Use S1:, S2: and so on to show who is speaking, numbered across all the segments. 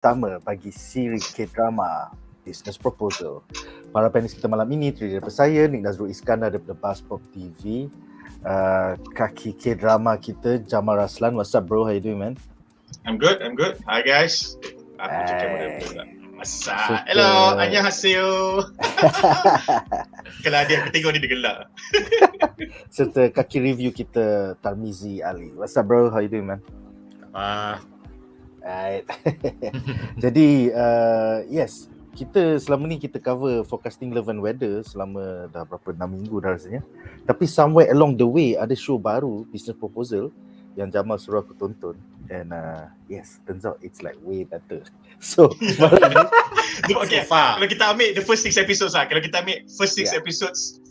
S1: pertama bagi siri K-drama Business Proposal. Para panelis kita malam ini terdiri daripada saya, Nadzru Iskandar daripada BuzzPOP TV, Kaki K-drama kita, Jamal Raslan. What's up bro, how you doing man?
S2: I'm good. Hi guys. Aku cakap pula. Masa. Hello, annyeonghaseyo. Kalau dia aku tengok dia gelak.
S1: Serta Kaki review kita, Tarmizi Ali. What's up bro, how you doing man? Right. Jadi yes, kita selama ni kita cover forecasting love and weather selama dah berapa 6 minggu dah rasanya. Tapi somewhere along the way ada show baru, Business Proposal, yang Jamal suruh aku tonton. And yes, turns out it's like way better. So
S2: okay, kalau kita ambil the first 6 episodes lah. Kalau kita ambil first 6 episodes,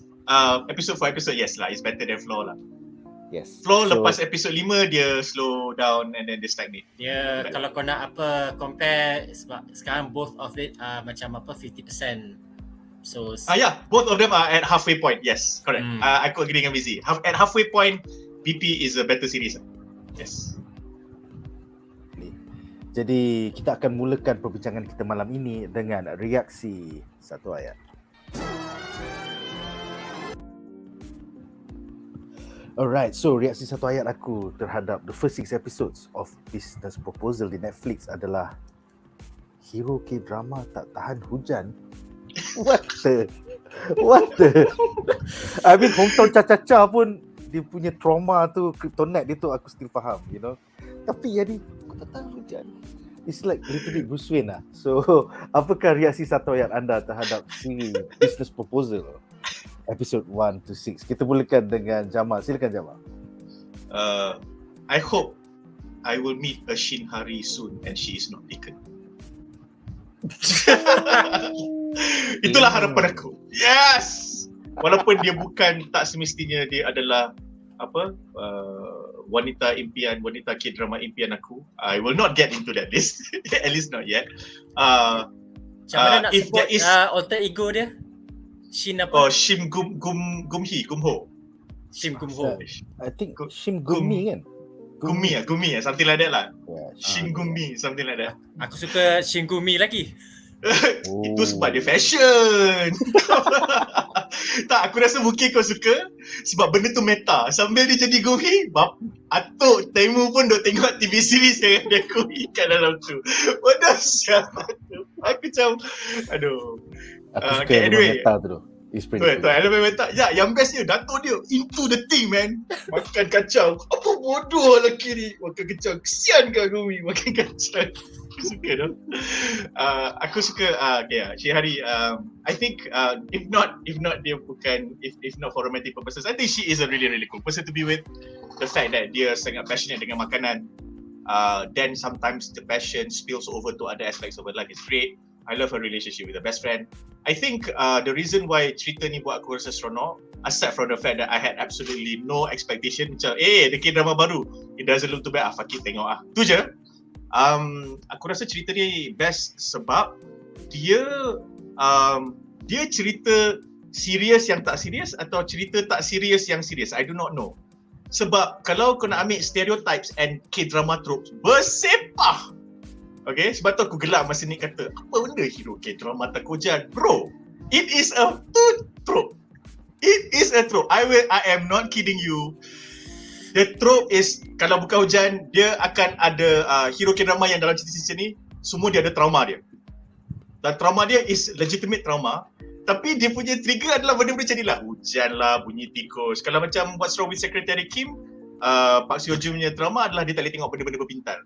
S2: episode for episode, yes lah, it's better than Flow lah.
S1: Yes.
S2: Flow lepas episode 5 dia slow down and then dia stagnate.
S3: Ya, kalau kau nak compare, sebab sekarang both of it macam 50%. So
S2: yeah, both of them are at halfway point. Yes, correct. Aku agree dengan Vizi. At halfway point, BP is a better series. Yes.
S1: Jadi kita akan mulakan perbincangan kita malam ini dengan reaksi satu ayat. Alright, so reaksi satu ayat aku terhadap the first 6 episodes of Business Proposal di Netflix adalah hero K-drama tak tahan hujan. What the I mean, hometown Cha-Cha-Cha pun dia punya trauma tu, kryptonite dia tu aku still faham, you know. Tapi jadi aku tak tahan hujan. It's like little bit Bruce Wayne lah. So apakah reaksi satu ayat anda terhadap siri Business Proposal episode 1 to 6? Kita mulakan dengan Jamal. Silakan Jamal.
S2: I hope I will meet a Shin Hari soon and she is not taken. Itulah harapan aku. Yes. Walaupun dia bukan, tak semestinya dia adalah wanita impian, wanita K-drama impian aku. I will not get into that list. At least not yet.
S3: Macam mana nak sebut alter ego dia? Shin apa?
S2: Shim Gumho.
S3: Shim Gumho.
S1: I think Shim Gumi kan?
S2: Gumi, something like that lah.
S1: Yeah.
S2: Shin Gumi, something like that.
S3: Aku suka Shin Gumi lagi.
S2: Itu sebab dia fashion. Tak, aku rasa mungkin kau suka sebab benda tu meta. Sambil dia jadi Gumi, atuk Tae-Moo pun duk tengok TV series yang dia Gumi kat dalam tu. Bodoh siapa tu. Aku macam aduh.
S1: Aku suka
S2: anyway,
S1: meta tu. It's pretty cool.
S2: Elemen meta. Ya, yang best dia datuk dia into the thing man. Makan kacang. Apa bodoh lelaki ni makan kacang. Kesian kau Gumi makan kacang. Aku suka tu. Aku suka Shin Hari. I think if not dia bukan, if not for romantic purposes, I think she is a really cool person to be with. The fact that dia sangat passionate dengan makanan, then sometimes the passion spills over to other aspects of her life is great. I love her relationship with her best friend. I think the reason why cerita ni buat aku rasa seronok, aside from the fact that I had absolutely no expectation, macam the K-drama baru, it doesn't look too bad, fuck it, tengok tu je. Aku rasa cerita ni best sebab dia cerita serius yang tak serius atau cerita tak serius yang serius. I do not know. Sebab kalau kau nak ambil stereotypes and K-drama tropes, bersepah. Okay, sebab tu aku gelak masa ni kata, apa benda hero K-drama tak hujan? Bro, it is a trope. It is a trope. I am not kidding you. The trope is, kalau bukan hujan, dia akan ada hero K-drama yang dalam cerita-cerita ni, semua dia ada trauma dia. Dan trauma dia is legitimate trauma. Tapi dia punya trigger adalah benda-benda macam ni lah. Hujan lah, bunyi tikus. Kalau macam What's Wrong with Secretary Kim, Park Seo-joon punya trauma adalah dia tak boleh tengok benda-benda berpintal.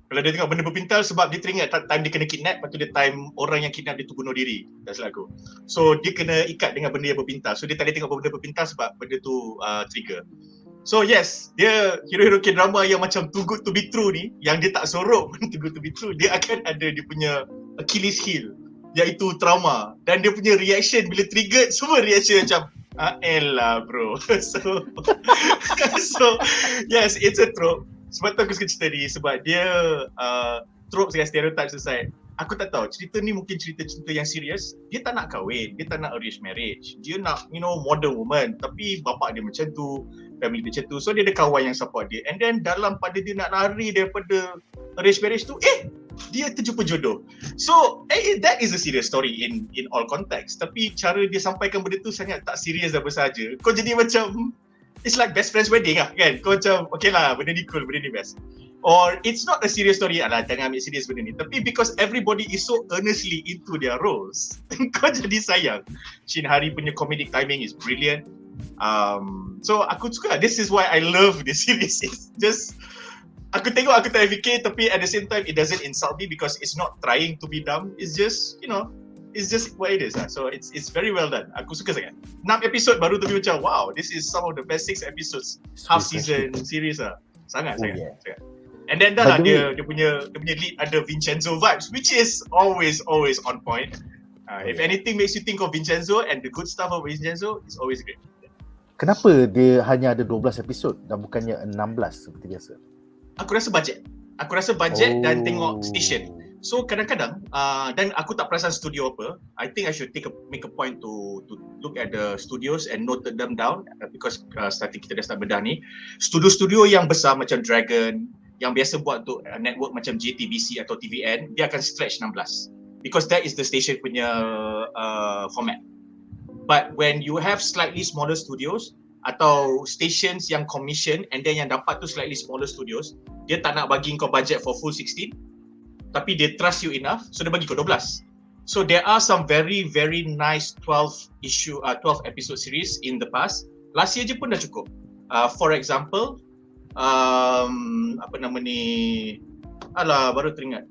S2: Kalau dia tengok benda berpintal sebab dia teringat time dia kena kidnap, lepas tu dia time orang yang kidnap dia tu bunuh diri. Tak salah aku. So dia kena ikat dengan benda yang berpintal. So dia tak boleh tengok benda berpintal sebab benda tu trigger. So yes, dia hero-hero K-drama yang macam too good to be true ni, yang dia tak sorok too good to be true, dia akan ada dia punya Achilles heel, iaitu trauma. Dan dia punya reaction bila triggered, semua reaction macam elah bro. So yes, it's a trope. Sebab tu aku suka cerita ni, sebab dia tropes dengan stereotypes aside. Aku tak tahu, cerita ni mungkin cerita-cerita yang serius. Dia tak nak kahwin, dia tak nak arrange marriage. Dia nak, modern woman. Tapi bapak dia macam tu, family dia macam tu. So dia ada kawan yang support dia. And then dalam pada dia nak lari daripada arrange marriage tu, dia terjumpa jodoh. So that is a serious story in all context. Tapi cara dia sampaikan benda tu sangat tak serius dan bersahaja. Kau jadi macam it's like best friends wedding lah kan. Kau macam okay lah, benda ni cool, benda ni best. Or it's not a serious story, alah jangan ambil serius benda ni. Tapi because everybody is so earnestly into their roles, kau jadi sayang. Shin Hari punya comedic timing is brilliant. So aku suka. This is why I love this series. It's just aku tengok aku tak fikir, tapi at the same time it doesn't insult me because it's not trying to be dumb. It's just it's just what it is lah. So it's very well done. Aku suka sangat. 6 episod baru tapi macam wow, this is some of the best 6 episodes half season series lah. Sangat. And then dah lah dia punya lead ada Vincenzo vibes, which is always on point. If anything makes you think of Vincenzo and the good stuff of Vincenzo, it's always great.
S1: Kenapa dia hanya ada 12 episod dan bukannya 16 seperti biasa?
S2: Aku rasa budget dan tengok station. So kadang-kadang dan aku tak perasan studio apa. I think I should make a point to look at the studios and note them down because starting kita dah start bedah ni. Studio-studio yang besar macam Dragon, yang biasa buat untuk network macam JTBC atau TVN, dia akan stretch 16 because that is the station punya format. But when you have slightly smaller studios atau stations yang commission and then yang dapat tu slightly smaller studios, dia tak nak bagi kau budget for full 16 tapi dia trust you enough, so dia bagi kau 12. So there are some very very nice 12 episode series in the past. Last year je pun dah cukup. For example, apa nama ni, baru teringat,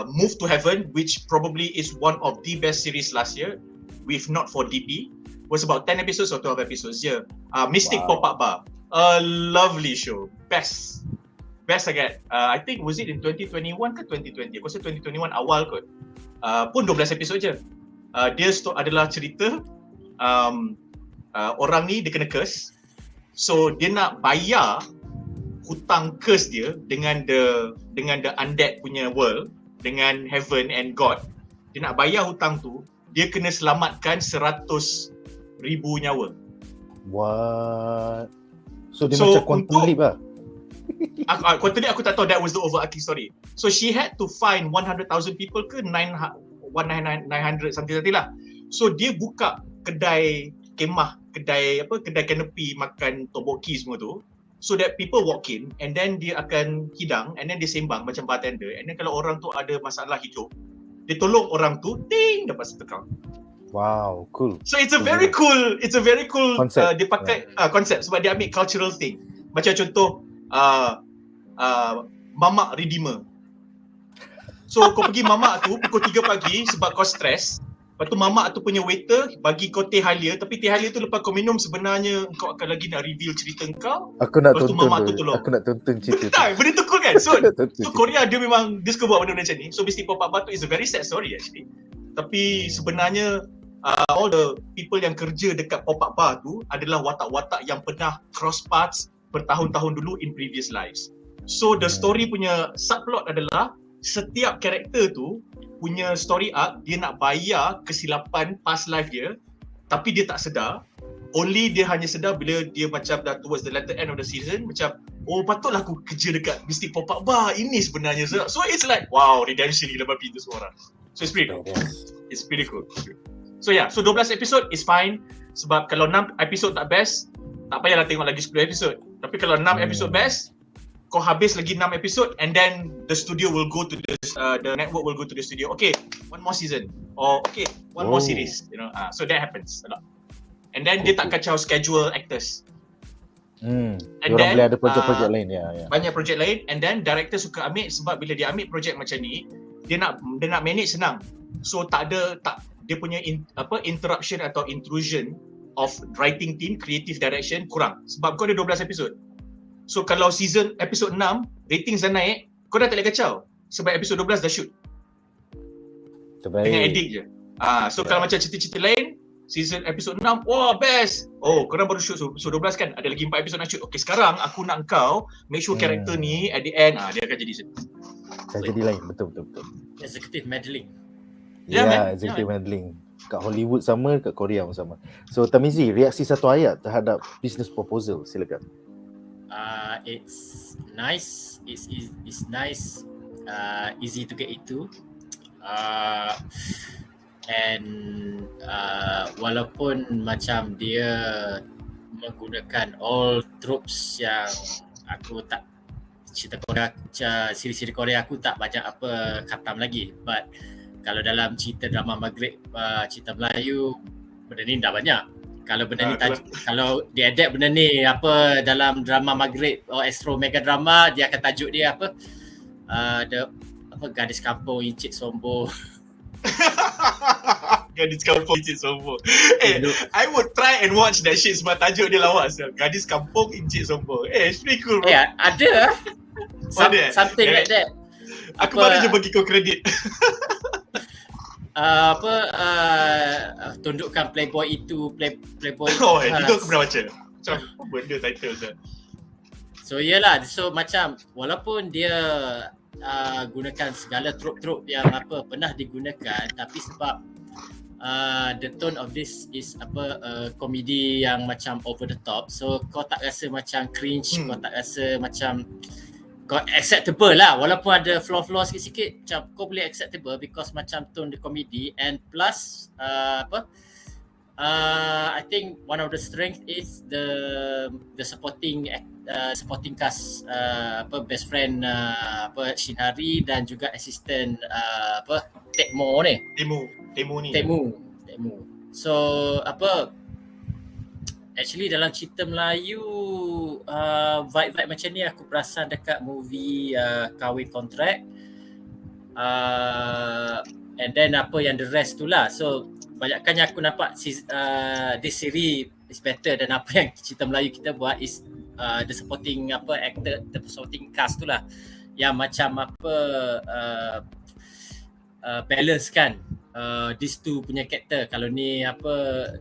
S2: Move to Heaven, which probably is one of the best series last year, if not for DP, was about 10 episodes or 12 episodes je. Mystic Pop-Up Bar, a lovely show, best sangat. I think was it in 2021 ke 2020? Aku rasa 2021 awal kot. Pun 12 episod je. Dia adalah cerita orang ni dia kena curse. So dia nak bayar hutang curse dia dengan the undead punya world, dengan heaven and God. Dia nak bayar hutang tu, dia kena selamatkan 100,000 nyawa.
S1: What? So dia macam quantum leap lah.
S2: Quantum leap aku tak tahu, that was the overarching story. So she had to find 100,000 people ke 900 something lah. So dia buka kedai kemah, kedai canopy makan toboki semua tu, so that people walk in and then dia akan hidang and then dia sembang macam bartender, and then kalau orang tu ada masalah hidup, dia tolong orang tu, ting, dapat satu account.
S1: Wow, cool.
S2: So it's a very cool concept. Dia pakai konsep sebab dia ambil cultural thing. Macam contoh mamak redeemer. So kau pergi mamak tu pukul 3 pagi sebab kau stress. Lepas tu mamak tu punya waiter bagi kau teh halia, tapi teh halia tu lepas kau minum sebenarnya kau akan lagi nak reveal cerita kau.
S1: Aku nak tonton.
S2: Aku
S1: nak tonton cerita tu.
S2: Benda tu cool kan? So Korea dia memang dia suka buat benda macam ni. So Mystic Pop-Up Bar tu is a very sad story actually. Tapi sebenarnya all the people yang kerja dekat Pop-Up Bar tu adalah watak-watak yang pernah cross paths bertahun-tahun dulu in previous lives. So the story punya subplot adalah setiap karakter tu punya story arc, dia nak bayar kesilapan past life dia, tapi dia tak sedar. Only dia hanya sedar bila dia macam dah towards the latter end of the season, macam oh patutlah aku kerja dekat Mystic Pop-Up Bar, ini sebenarnya sedap. So it's like wow, redemption gila babi tu semua orang. So it's pretty cool. It's pretty cool. So yeah, so 12 episode is fine. Sebab kalau 6 episode tak best, tak payahlah tengok lagi 10 episode. Tapi kalau 6 episode best, kau habis lagi 6 episode and then the studio will go to the network will go to the studio. Okay, one more season. Or okay, one more series. You know, so that happens a lot. And then dia tak kacau schedule actors. And
S1: then boleh ada projek-projek lain ya.
S2: Banyak projek lain, and then director suka ambil sebab bila dia ambil projek macam ni, dia nak manage senang. So dia punya interruption atau intrusion of writing team, creative direction kurang. Sebab kau ada 12 episod. So kalau season episod 6 ratings dah naik, kau dah tak boleh kacau sebab episod 12 dah shoot.
S1: Terbaik.
S2: Dengan edit je. So kalau macam cerita-cerita lain, season episod 6, wah best. Oh, korang baru shoot episod 12 kan? Ada lagi 4 episod nak shoot. Okay, sekarang aku nak kau make sure karakter ni at the end dia akan jadi
S1: lain. Betul.
S3: Executive meddling.
S1: Executive meddling. Kat Hollywood sama, kat Korea pun sama. So Tarmizi, reaksi satu ayat terhadap business proposal, silakan.
S3: It's nice. It's nice. easy to get into. And walaupun macam dia menggunakan all tropes yang aku tak siri-siri Korea aku tak banyak apa khatam lagi, but kalau dalam cerita drama Maghrib, cerita Melayu, benda ni dah banyak. Kalau benda ni kalau dia adapt benda ni apa dalam drama Maghrib Astro Mega Drama, dia akan tajuk dia apa? Gadis kampung Encik Sombong.
S2: Gadis kampung Encik Sombong. I would try and watch that shit sebab tajuk dia lawas. Gadis kampung Encik Sombong. It's pretty cool, bro.
S3: Ada. Something like that.
S2: Aku baru je bagi kau kredit.
S3: Tundukkan Playboy itu, Playboy
S2: itu aku pernah baca. Macam benda title tu.
S3: So yelah, so macam walaupun dia gunakan segala trop-trop yang apa pernah digunakan, tapi sebab the tone of this is komedi yang macam over the top, so kau tak rasa macam cringe, kau tak rasa macam kau acceptable lah, walaupun ada flaw-flaw sikit-sikit, macam kau boleh acceptable because macam tone the comedy. And plus I think one of the strength is the supporting cast, best friend Shinhari dan juga assistant Tae-Moo ni. Tae-Moo. So actually dalam cerita Melayu vibe macam ni aku perasan dekat movie Kahwin Kontrak, and then yang the rest tu lah. So banyakkannya aku nampak this series is better than apa yang cerita Melayu kita buat is the supporting actor, the supporting cast tu lah yang macam balance kan these two punya karakter. Kalau ni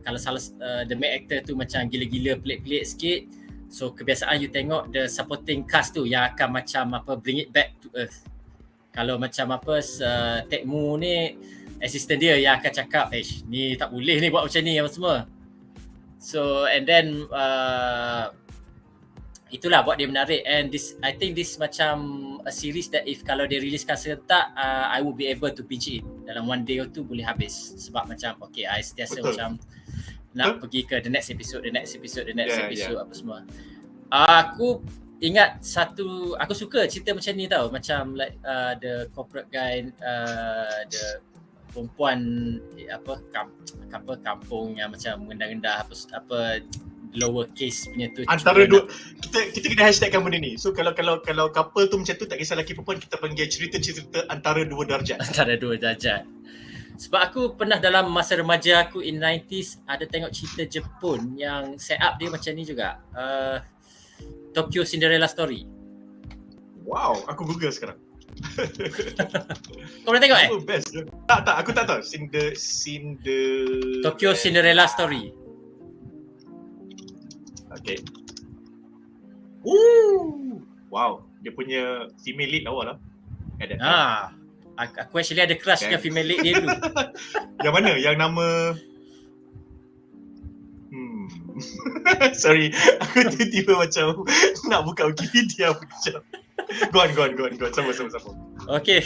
S3: kalau salah the main actor tu macam gila-gila pelik-pelik sikit, so kebiasaan you tengok the supporting cast tu yang akan macam bring it back to earth. Kalau macam Tae-Moo ni assistant dia yang akan cakap ni tak boleh ni buat macam ni apa semua. So and then itulah buat dia menarik. And this, I think this macam a series that if kalau dia releasekan serentak, I will be able to binge it dalam one day or two, boleh habis. Sebab macam I sentiasa macam nak pergi ke the next episode apa semua. Aku ingat aku suka cerita macam ni tau, macam like the corporate guy, the perempuan kampung yang macam rendah-rendah lower case punya tu.
S2: Antara dua kita kena hashtagkan benda ni. So kalau couple tu macam tu, tak kisah lelaki perempuan, kita panggil cerita-cerita antara dua darjat. Sebab aku pernah dalam masa remaja aku in 90s ada tengok cerita Jepun yang set up dia macam ni juga. Tokyo Cinderella Story. Wow, aku Google sekarang.
S3: Kau pernah tengok
S2: best. Tak, aku tak tahu.
S3: Tokyo Cinderella Story.
S2: Okay. Wow, dia punya female lead lawa lah.
S3: Aku actually ada crush dengan female lead dia dulu.
S2: Yang mana? Yang nama sorry, aku tiba-tiba macam nak buka Wikipedia macam. Go on. Sama. Okay.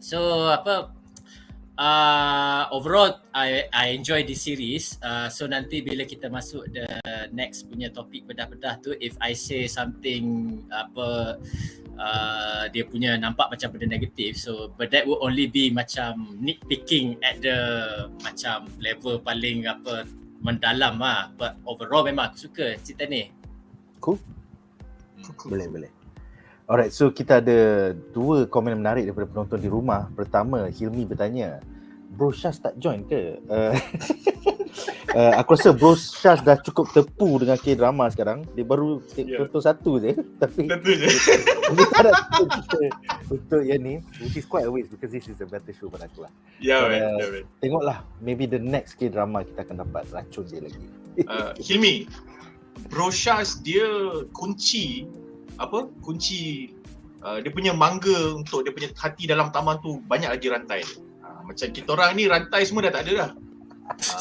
S3: So overall I enjoy this series. So nanti bila kita masuk the next punya topik bedah-bedah tu, if I say something dia punya nampak macam benda negatif, so but that will only be macam nitpicking at the macam level paling mendalam lah. But overall memang aku suka cerita ni.
S1: Cool. Boleh. Alright, so kita ada dua komen menarik daripada penonton di rumah. Pertama, Hilmi bertanya, Bro Syaz tak join ke? Aku rasa Bro Syaz dah cukup tepu dengan K-drama sekarang. Dia baru tonton satu je. Tapi dia tak ada untuk yang ni, which is quite a waste because this is a better show pada aku lah. Tengoklah, maybe the next K-drama kita akan dapat racun dia lagi.
S2: Hilmi, Bro Syaz dia kunci dia punya mangga untuk dia punya hati dalam taman tu banyak lagi rantai. Macam kita orang ni rantai semua dah tak ada dah.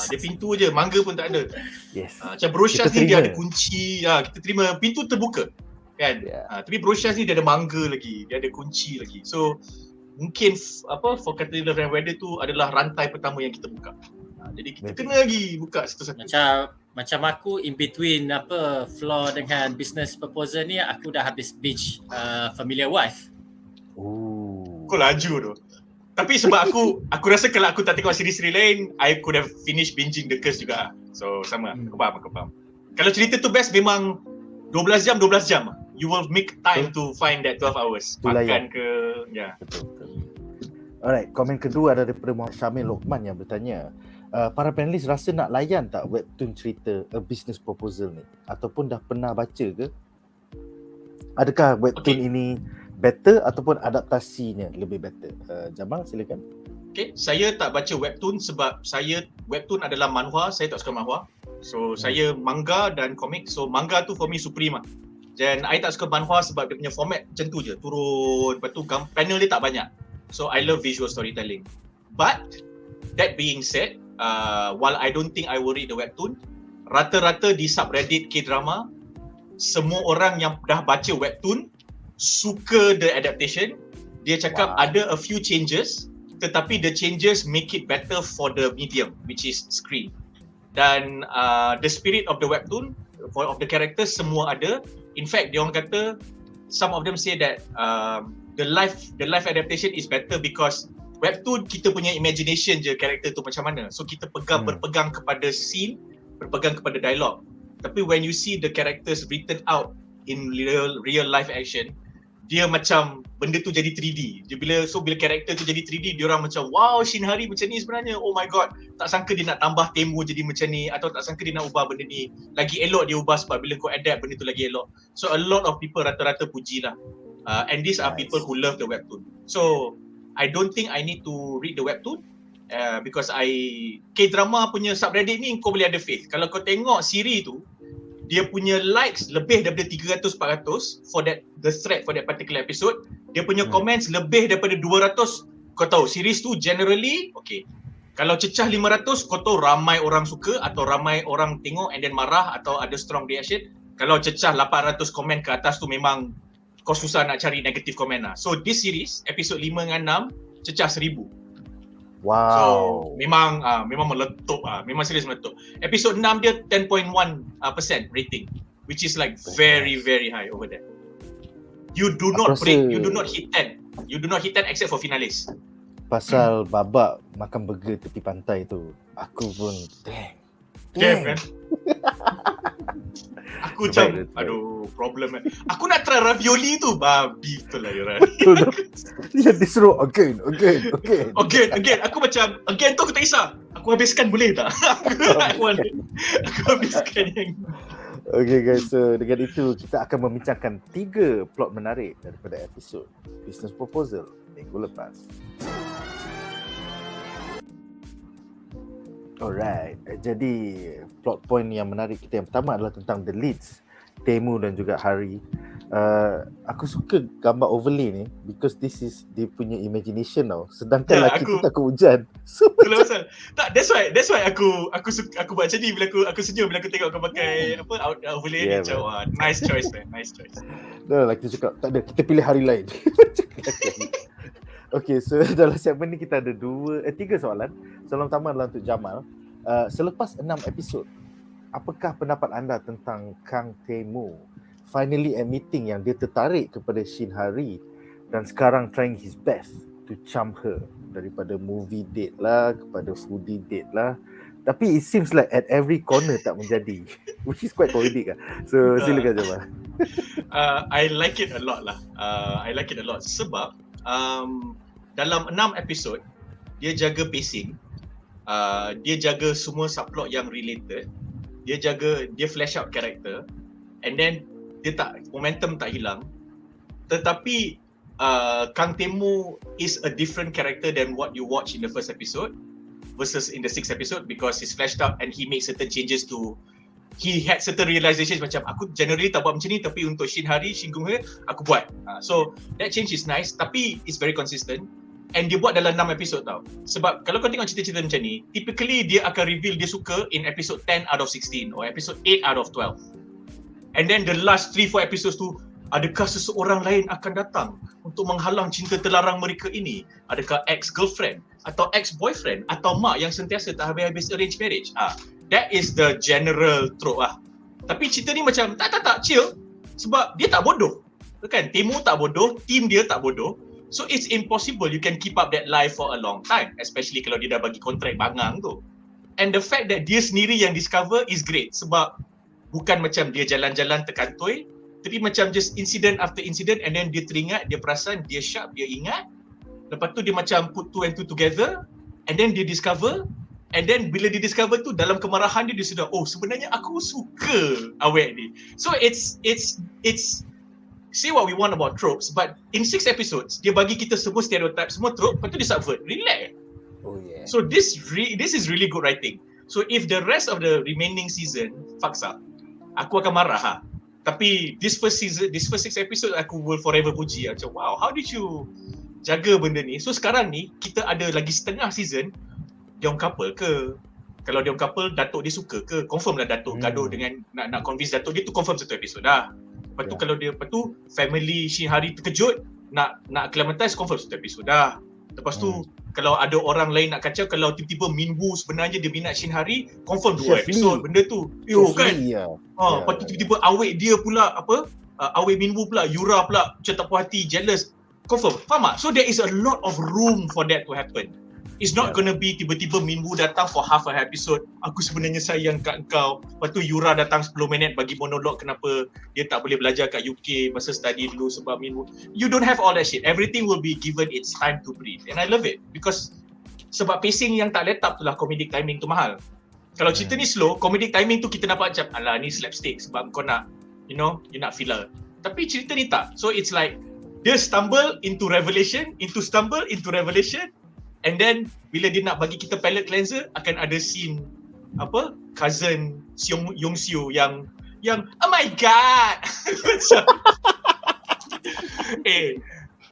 S2: Dia pintu je, mangga pun tak ada.
S1: Yes.
S2: Macam Bro Syaz ni dia ada kunci, kita terima pintu terbuka. kan. Tapi Brochas ni dia ada manga lagi, dia ada kunci lagi. So mungkin for kategori Love and Weather tu adalah rantai pertama yang kita buka. Jadi kita kena lagi buka satu-satu.
S3: Macam aku in between floor dengan business proposal ni, aku dah habis binge Familiar Wife.
S2: Kau laju tu. Tapi sebab aku rasa kalau aku tak tengok siri-siri lain, I could have finished binging The Curse juga. So sama, aku faham. Kalau cerita tu best memang 12 jam. You will make time to find that 12 hours. Makan ke,
S1: Betul. Alright, komen kedua ada daripada Mohd Syamil Lokman yang bertanya, para panelis rasa nak layan tak webtoon cerita A Business Proposal ni? Ataupun dah pernah baca ke? Adakah webtoon ini better ataupun adaptasinya lebih better? Jamal, silakan.
S2: Okay, saya tak baca webtoon sebab webtoon adalah manhwa, saya tak suka manhwa. So saya manga dan komik. So manga tu for me supreme lah. Dan I tak suka manhwa sebab dia punya format macam tu je, turun, lepas tu panel dia tak banyak. So I love visual storytelling. But that being said, while I don't think I will read the webtoon, rata-rata di subreddit K-drama, semua orang yang dah baca webtoon suka the adaptation. Dia cakap ada a few changes, tetapi the changes make it better for the medium, which is screen. Dan the spirit of the webtoon, of the characters semua ada. In fact, dia orang kata, some of them say that the live adaptation is better because webtoon kita punya imagination je karakter tu macam mana. So kita berpegang kepada scene, berpegang kepada dialog. Tapi when you see the characters written out in real life action, dia macam benda tu jadi 3D. Bila karakter tu jadi 3D, dia orang macam wow, Shin Hari macam ni sebenarnya. Oh my god, tak sangka dia nak tambah Tae-Moo jadi macam ni, atau tak sangka dia nak ubah benda ni. Lagi elok dia ubah sebab bila kau adapt benda tu lagi elok. So a lot of people rata-rata puji lah. And these are people who love the webtoon. So I don't think I need to read the webtoon because K-drama punya subreddit ni kau boleh ada faith. Kalau kau tengok siri tu, dia punya likes lebih daripada 300-400 for the thread for that particular episode. Dia punya comments lebih daripada 200. Kau tahu series tu generally kalau cecah 500, kau tahu ramai orang suka atau ramai orang tengok and then marah atau ada strong reaction. Kalau cecah 800 komen ke atas tu memang kau susah nak cari negative komen lah. So this series episode 5 dengan 6 cecah 1000.
S1: Wow.
S2: So memang meletup memang serius meletup. Episode 6 dia 10.1% rating, which is like very very high over there. You do not break, you do not hit 10. You do not hit 10 except for finalis.
S1: Pasal babak makan burger tepi pantai tu, aku pun
S2: damn kan. Aku macam problem. Aku nak try ravioli tu, babi betul lah Yoran.
S1: Dia disuruh again.
S2: Aku macam again tu aku tak kisah. Aku habiskan boleh tak? Aku habiskan yang
S1: Okay guys, so dengan itu kita akan membincangkan 3 plot menarik daripada episod Business Proposal minggu lepas. Alright, jadi plot point yang menarik kita yang pertama adalah tentang the leads, Tae-Moo dan juga Hari. Aku suka gambar overlay ni because this is dia punya imagination tau. Sedangkan lelaki tu takut hujan. So
S2: pasal tak, that's why aku buat macam ni bila aku senyum bila aku tengok kau pakai overlay ni macam wah, nice choice man, nice choice.
S1: Dah lelaki cakap tak ada, kita pilih hari lain. Okay, so dalam segmen ni kita ada 3 soalan. Soalan pertama adalah untuk Jamal. Selepas 6 episod, apakah pendapat anda tentang Kang Tae-Moo finally admitting yang dia tertarik kepada Shin Hari dan sekarang trying his best to charm her, daripada movie date lah kepada foodie date lah. Tapi it seems like at every corner tak menjadi, which is quite comedic lah. So silakan Jamal.
S2: I like it a lot lah. I like it a lot sebab dalam 6 episod dia jaga pacing, dia jaga semua subplot yang related, dia flash out character, and then dia momentum tak hilang. Tetapi Kang Tae-Moo is a different character than what you watch in the first episode versus in the 6th episode because he's flashed out and he made certain changes he had certain realizations macam aku generally tak buat macam ni tapi untuk Shin Hari, Shin Gung-he aku buat. So that change is nice tapi it's very consistent and dia buat dalam 6 episod tau. Sebab kalau kau tengok cerita-cerita macam ni, typically dia akan reveal dia suka in episode 10 out of 16 or episode 8 out of 12. And then the last 3-4 episodes tu Adakah seseorang lain akan datang untuk menghalang cinta terlarang mereka ini? Adakah ex-girlfriend atau ex-boyfriend atau mak yang sentiasa tak habis-habis arrange marriage? That is the general trope lah. Tapi cerita ni macam tak chill sebab dia tak bodoh. Kan? Tae-Moo tak bodoh, team dia tak bodoh. So it's impossible you can keep up that life for a long time, especially kalau dia dah bagi kontrak bangang tu. And the fact that dia sendiri yang discover is great sebab bukan macam dia jalan-jalan terkantoi, tapi macam just incident after incident, and then dia teringat, dia perasan, dia sharp, dia ingat. Lepas tu dia macam put two and two together, and then dia discover, and then bila dia discover tu dalam kemarahan dia sudah, oh sebenarnya aku suka awet ni. So it's say what we want about tropes, but in 6 episodes dia bagi kita semua stereotype, semua trope, lepas tu dia subvert. Relax.
S1: Oh yeah.
S2: So this is really good writing. So if the rest of the remaining season fucks up, aku akan marah Tapi this first 6 episode aku will forever puji macam wow, how did you jaga benda ni? So sekarang ni kita ada lagi setengah season dia orang couple ke? Kalau dia orang couple, Datuk dia suka ke? Confirm lah Datuk gaduh dengan nak convince Datuk dia tu, confirm satu episod dah. Lepas tu kalau dia, lepas tu family Shin Hari terkejut nak acclimatize, confirm satu episod dah. Lepas tu kalau ada orang lain nak kacau, kalau tiba-tiba Minggu sebenarnya dia minat Shin Hari, confirm 2 episod benda tu. Kan? Lepas tu tiba-tiba awet dia pula awet Minggu pula, Yura pula macam tak puas hati, jealous. Confirm. Faham tak? So there is a lot of room for that to happen. It's not gonna be tiba-tiba Minggu datang for half a episode, aku sebenarnya sayang kat engkau. Lepas tu Yura datang 10 minit bagi monolog kenapa dia tak boleh belajar kat UK masa study dulu sebab Minggu. You don't have all that shit. Everything will be given its time to breathe. And I love it because sebab pacing yang tak letap tu lah comedic timing tu mahal. Kalau cerita ni slow, comedic timing tu kita nampak macam alah ni slapstick sebab kau nak you nak filler. Tapi cerita ni tak. So it's like dia stumble into revelation, and then bila dia nak bagi kita palate cleanser, akan ada scene cousin Young-Seo yang oh my god.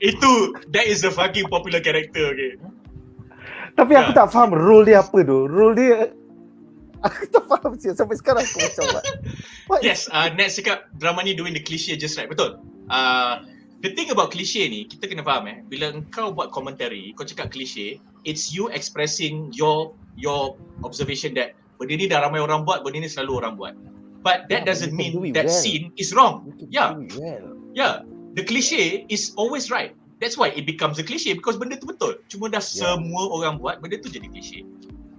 S2: Itu that is a fucking popular character, okay.
S1: Tapi aku tak faham role dia apa tu. Role dia aku tak faham sampai sekarang aku macam what?
S2: Yes, Nat cakap drama ni doing the cliche just right. Betul. The thing about cliche ni, kita kena faham bila engkau buat commentary, kau cakap cliche, it's you expressing your observation that benda ni dah ramai orang buat, benda ni selalu orang buat. But that doesn't mean that scene is wrong. Yeah. The cliche is always right. That's why it becomes a cliche because benda tu betul. Cuma dah semua orang buat, benda tu jadi cliche.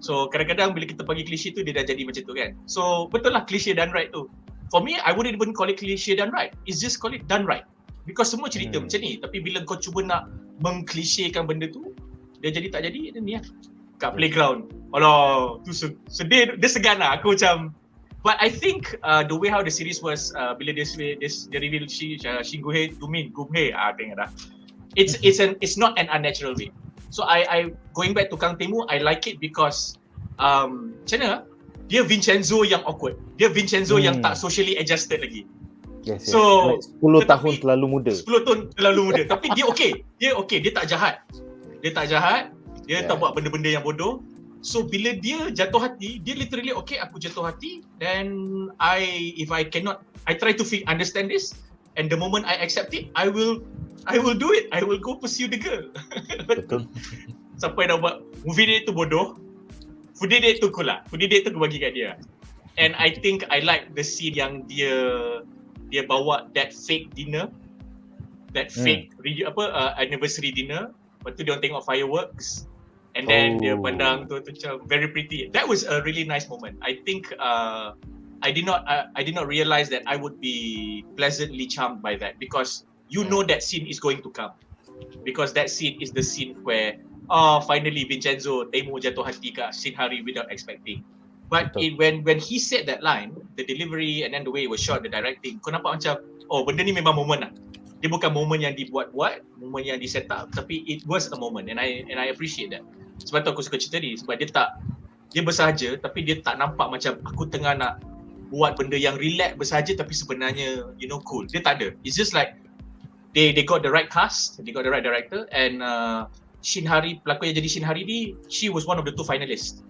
S2: So kadang-kadang bila kita bagi cliche tu, dia dah jadi macam tu kan. So betul lah cliche done right tu. For me, I wouldn't even call it cliche done right. It's just call it done right. Because semua cerita macam ni, tapi bila kau cuba nak mengklisyekan benda tu, dia jadi tak jadi, dia ni lah kat playground. Alah, tu sedih, dia segan lah, aku macam. But I think the way how the series was, bila dia reveal Shin-Gumhee, tengok dah. It's not an unnatural way. So I going back to Kang Tae-Moo, I like it because macam mana, dia Vincenzo yang awkward. Dia Vincenzo yang tak socially adjusted lagi.
S1: Yes.
S2: So
S1: like 10 tahun terlalu muda.
S2: 10 tahun terlalu muda. Tapi dia okey. Dia tak jahat. Dia tak buat benda-benda yang bodoh. So bila dia jatuh hati, dia literally okay, aku jatuh hati, then if I cannot, I try to understand this, and the moment I accept it, I will do it. I will go pursue the girl.
S1: Betul.
S2: Sampai dah buat movie date tu bodoh. Food date tu cool lah. Food date tu aku bagi kat dia. And I think I like the scene yang dia bawa that fake dinner, that fake anniversary dinner. Lepas tu dia orang tengok fireworks, and then dia pandang tu macam very pretty. That was a really nice moment. I think I did not realize that I would be pleasantly charmed by that because you know that scene is going to come, because that scene is the scene where finally Vincenzo Tae-Moo jatuh hati kat Shin Hari without expecting. But when he said that line, the delivery and then the way it was shot, the directing, kau nampak macam benda ni memang moment lah. Dia bukan moment yang dibuat-buat, moment yang di set up, tapi it was a moment, and I appreciate that. Sebab tu aku suka cerita ni, sebab dia bersahaja tapi dia tak nampak macam aku tengah nak buat benda yang relax bersahaja tapi sebenarnya cool. Dia tak ada. It's just like they got the right cast, they got the right director, and Shin Hari, pelakon yang jadi Shin Hari ni, she was one of the 2 finalists.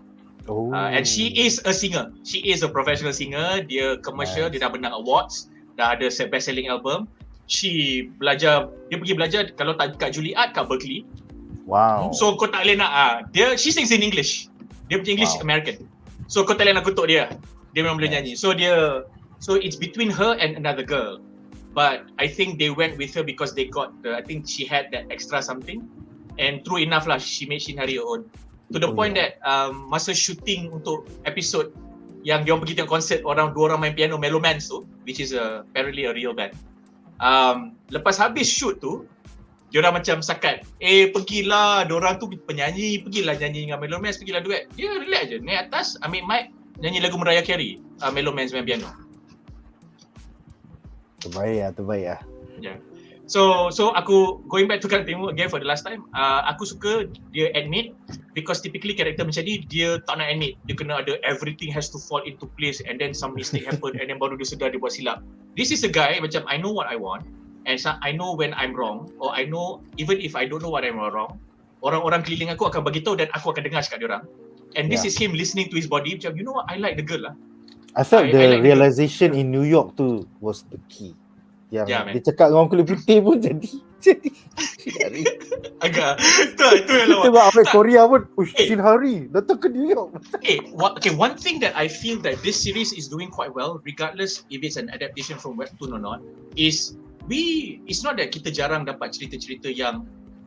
S2: And she is a singer. She is a professional singer. Dia commercial, dia dah menang awards, dah ada best selling album. dia pergi belajar kalau tak kat Juilliard, kat Berkeley.
S1: Wow.
S2: So kau tak boleh nak she sings in English. Dia punya English American. So kau tak boleh nak kutuk dia. Dia memang boleh nyanyi. So it's between her and another girl. But I think they went with her because they got I think she had that extra something. And true enough lah, she made Shin Hari her own. To the point that masa shooting untuk episod yang dia pergi tengok konsert dua orang main piano, Melomans tu, which is apparently a real band. Lepas habis shoot tu, diorang macam sakat, pergilah, diorang tu penyanyi, pergilah nyanyi dengan Melomans, pergilah duet. Dia relax je, naik atas, ambil mic, nyanyi lagu Mariah Carey, Melomans main piano.
S1: Terbaik lah.
S2: Yeah. So aku going back to Tae-Moo again for the last time. Aku suka dia admit, because typically karakter macam ni dia tak nak admit. Dia kena ada everything has to fall into place and then some mistake happen and then baru dia sedar dia buat silap. This is a guy macam I know what I want and I know when I'm wrong, or I know even if I don't know what I'm wrong, orang-orang keliling aku akan bagi tahu dan aku akan dengar cakap diorang. And this is him listening to his body macam, you know what, I like the girl lah.
S1: I felt the like realization in New York tu was the key. Dia cakap dengan orang kulit putih pun jadi
S2: agak itu yang lawa.
S1: Kita buat apa Korea pun Shin Hari datang ke New York.
S2: One thing that I feel that this series is doing quite well, regardless if it's an adaptation from webtoon or not, is it's not that kita jarang dapat cerita-cerita yang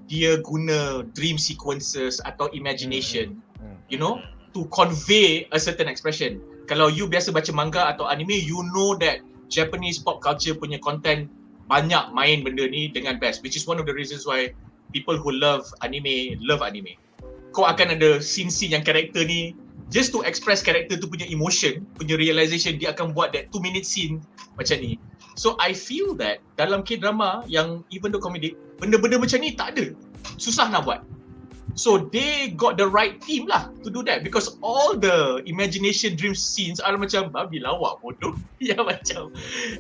S2: dia guna dream sequences atau imagination you know, to convey a certain expression. Kalau you biasa baca manga atau anime, you know that Japanese pop culture punya content banyak main benda ni dengan best, which is one of the reasons why people who love anime. Kau akan ada scene yang karakter ni just to express karakter tu punya emotion, punya realization, dia akan buat that 2-minute scene macam ni. So I feel that dalam K-drama yang even though comedic, benda-benda macam ni tak ada, susah nak buat. So they got the right team lah to do that, because all the imagination dream scenes are macam babi lawak bodoh yang macam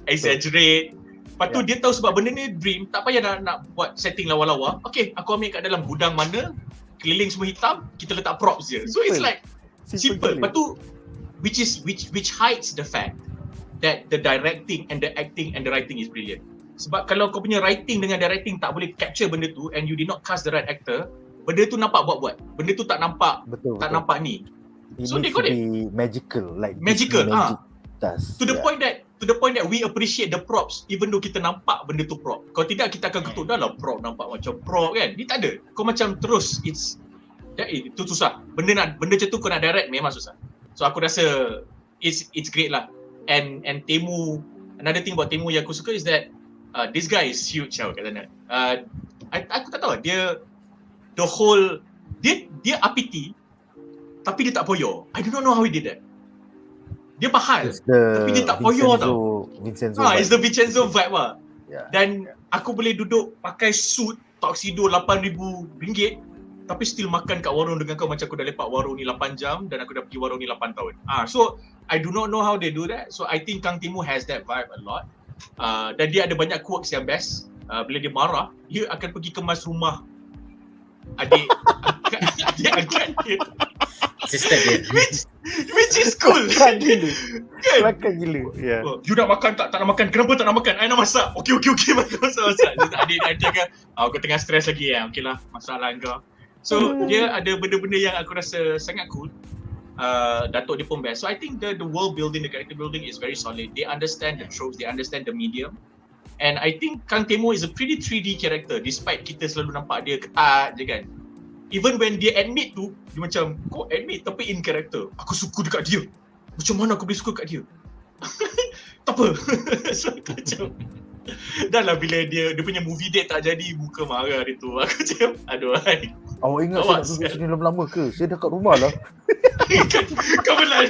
S2: exaggerate. Lepas tu dia tahu sebab benda ni dream, tak payah nak buat setting lawa-lawa. Okay, aku ambil kat dalam gudang mana, keliling semua hitam, kita letak props je. So it's like simple. Lepas tu which hides the fact that the directing and the acting and the writing is brilliant. Sebab kalau kau punya writing dengan directing tak boleh capture benda tu and you did not cast the right actor, benda tu nampak buat-buat. Benda tu tak nampak nampak ni.
S1: So they got it magical, like
S2: magical.
S1: To
S2: the point that we appreciate the props even though kita nampak benda tu prop. Kalau tidak kita akan ketuk dah lah prop nampak macam prop kan. Ni tak ada. Kau macam terus itu susah. Benda macam tu kau nak direct memang susah. So aku rasa it's great lah. And Tae-Moo, another thing about Tae-Moo yang aku suka is that this guy is huge kat sana. Aku tak tahu dia the whole dia APT tapi dia tak poyo. I do not know how he did that. Dia mahal tapi dia tak poyo tau. It's the Vincenzo vibe lah. Yeah. Dan aku boleh duduk pakai suit tuxedo RM8,000 tapi still makan kat warung dengan kau macam aku dah lepak warung ni 8 jam dan aku dah pergi warung ni 8 tahun. So I do not know how they do that. So I think Kang Tae-Moo has that vibe a lot. Dan dia ada banyak quirks yang best. Bila dia marah, dia akan pergi kemas rumah adik angkat dia.
S3: Sister dia.
S2: Which is cool.
S1: Makan gila. Yeah.
S2: You nak makan tak nak makan? Kenapa tak nak makan? I nak masak. Okey masak. Adik kan, kau tengah stres lagi ya. Okeylah, masalah kau. So dia ada benda-benda yang aku rasa sangat cool. Datuk dia pun best. So I think the world building, the character building is very solid. They understand the tropes, they understand the medium. And I think Kang Tae-Moo is a pretty 3D character despite kita selalu nampak dia ketat je kan. Even when dia admit tu, dia macam kau admit tapi in character. Aku suka dekat dia. Macam mana aku boleh suka kat dia? Tak apa. So macam dah lah bila dia punya movie date tak jadi, muka marah dia tu. Aku macam aduh hai.
S1: Awak ingat saya nak duduk sini lama-lama ke? Saya dah kat rumah lah.
S2: Kau benar.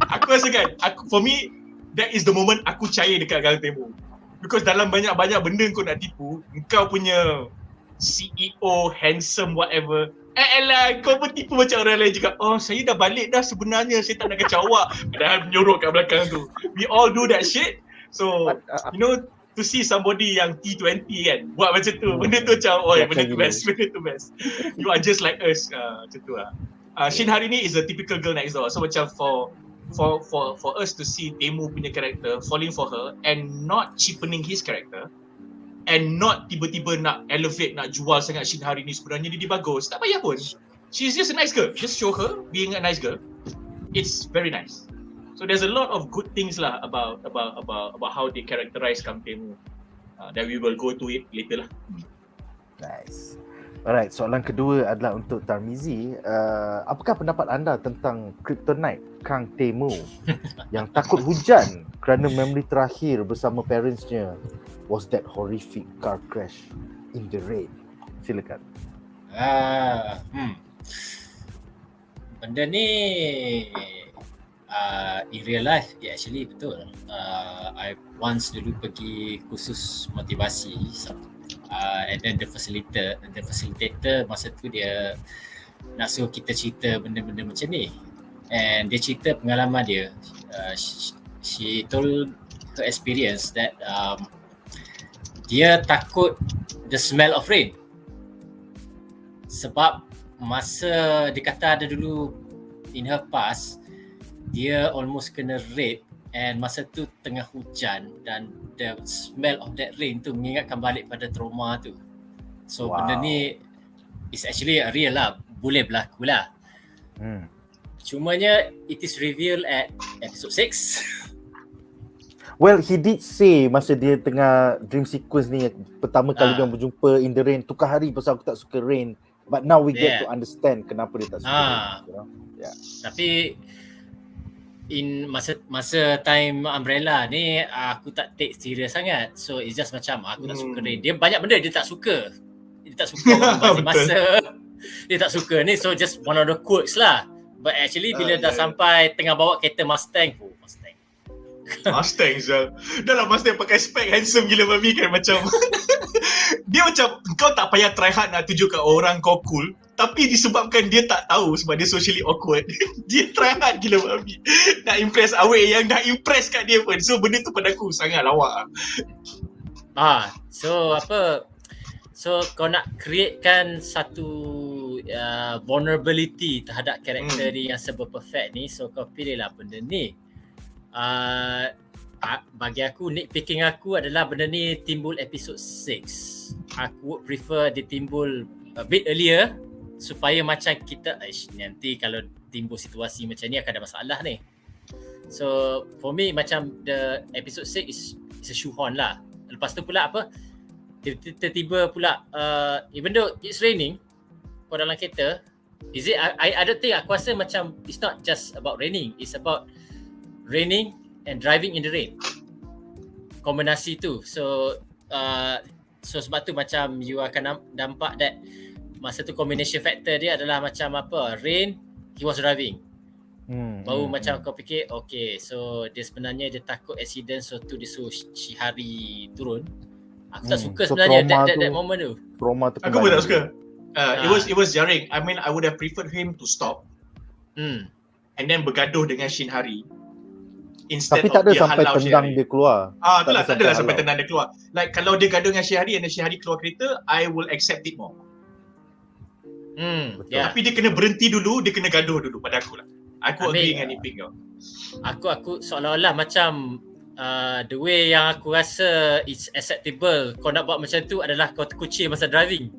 S2: Aku rasa kan, for me that is the moment aku cair dekat Kang Tae-Moo. Because dalam banyak-banyak benda kau nak tipu, kau punya CEO, handsome, whatever. Kau pun tipu macam orang lain juga. Oh, saya dah balik dah sebenarnya. Saya tak nak kacau awak. Padahal menyorok kat belakang tu. We all do that shit. So, you know, to see somebody yang T20 kan, buat macam tu. Benda tu macam, benda tu best. You are just like us. Macam tu lah. Shin hari ni is a typical girl next door. So macam for us to see Tae-Moo punya character falling for her and not cheapening his character, and not tiba-tiba nak elevate, nak jual sangat Shin hari ni sebenarnya dia bagus. Tak payah pun. She's just a nice girl. Just show her being a nice girl. It's very nice. So there's a lot of good things lah about how they characterize Tae-Moo. That we will go to it later lah.
S1: Nice. Alright, soalan kedua adalah untuk Tarmizi. Apakah pendapat anda tentang kryptonite Kang Tae-Moo yang takut hujan kerana memori terakhir bersama parentsnya was that horrific car crash in the rain? Silakan.
S3: Benda ni in real life, actually betul. I once dulu pergi kursus motivasi, and then the facilitator masa tu dia nak suruh kita cerita benda-benda macam ni, and dia cerita pengalaman dia. She told her experience that dia takut the smell of rain sebab masa dia kata ada dulu in her past dia almost kena rape, and masa tu tengah hujan dan the smell of that rain tu mengingatkan balik pada trauma tu. So benda ni is actually real lah, boleh berlaku lah. Cumanya it is revealed at episode 6.
S1: Well, he did say masa dia tengah dream sequence ni pertama kali dia berjumpa in the rain, tukar hari pasal aku tak suka rain, but now we get to understand kenapa dia tak suka rain, you know?
S3: Tapi in masa time umbrella ni aku tak take serious sangat. So it's just macam aku tak suka rain. Dia banyak benda dia tak suka. Dia tak suka masa dia tak suka ni, so just one of the quirks lah. But actually bila dah sampai tengah bawa kereta Mustang,
S2: Mustang Zal. Dah lah Mustang pakai spek handsome gila babi kan, macam dia macam kau tak payah try hard nak tunjukkan orang kau cool, tapi disebabkan dia tak tahu sebab dia socially awkward dia try hard gila babi nak impress awek yang dah impress kat dia pun. So benda tu pada aku sangat lawak.
S3: So kau nak createkan satu vulnerability terhadap karakter dia yang serba perfect ni, so kau pilihlah benda ni. Bagi aku, nitpicking aku adalah benda ni timbul episode 6. Aku would prefer dia timbul a bit earlier supaya macam kita nanti kalau timbul situasi macam ni akan ada masalah ni. So for me macam the episode 6 is a shoehorn lah. Lepas tu pula tiba-tiba pula even though it's raining kau dalam kereta, is it I don't think, aku rasa macam it's not just about raining, it's about raining and driving in the rain, kombinasi tu. So sebab tu macam you akan nampak that masa tu combination factor dia adalah macam rain, he was driving. Baru macam kau fikir okay, so dia sebenarnya dia takut accident, so tu dia suruh Shihari turun. Aku tak suka sebenarnya that moment tu.
S1: Trauma tu
S2: aku pun tak suka. It was jarring. I mean I would have preferred him to stop and then bergaduh dengan Shinhari.
S1: Tapi tak ada sampai tendang dia keluar.
S2: Itulah, tak adalah sampai tendang dia keluar. Like kalau dia gaduh dengan Syihari and Syihari keluar kereta, I will accept it more. Tapi dia kena berhenti dulu, dia kena gaduh dulu pada aku lah. Aku agree dengan nitpick kau. Aku seolah-olah macam the way yang aku rasa it's acceptable kau nak buat macam tu adalah kau terkucil masa driving.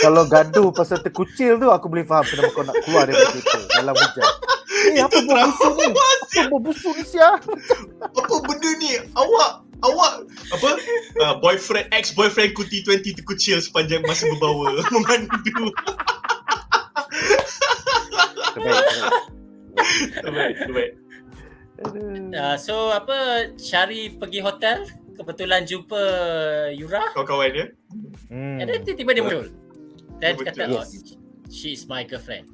S1: Kalau gaduh pasal terkucil tu aku boleh faham kenapa kau nak keluar daripada kereta dalam hujan. Apa buat busuk ni? Apa buat busuk ni sia?
S2: Apa benda ni? Awak apa? Boyfriend, ex-boyfriend Kuti 20 terkucil sepanjang masa berbawa memandu. Terbaik.
S3: So Syari pergi hotel, kebetulan jumpa Yura,
S2: kawan-kawan dia.
S3: And then tiba-tiba dia muncul. Dan dia kata, she is my girlfriend.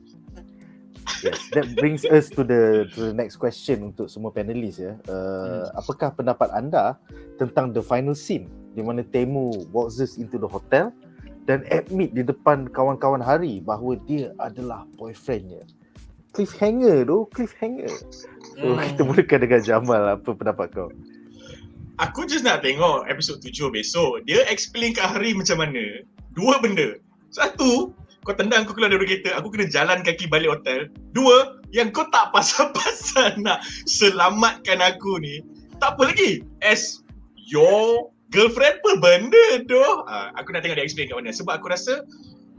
S1: Yes, that brings us to the next question untuk semua panelis ya. Apakah pendapat anda tentang the final scene di mana Tae-Moo waltzes into the hotel dan admit di depan kawan-kawan Hari bahawa dia adalah boyfriendnya? Cliffhanger. So kita mulakan dengan Jamal. Apa pendapat kau?
S2: Aku just nak tengok episod 7 besok. Dia explain kat Hari macam mana. Dua benda. Satu, kau tendang aku keluar dari kereta, aku kena jalan kaki balik hotel. 2, yang kau tak pasal-pasal nak selamatkan aku ni, tak apa lagi. As your girlfriend apa benda tu? Aku nak tengok dia explain kat mana. Sebab aku rasa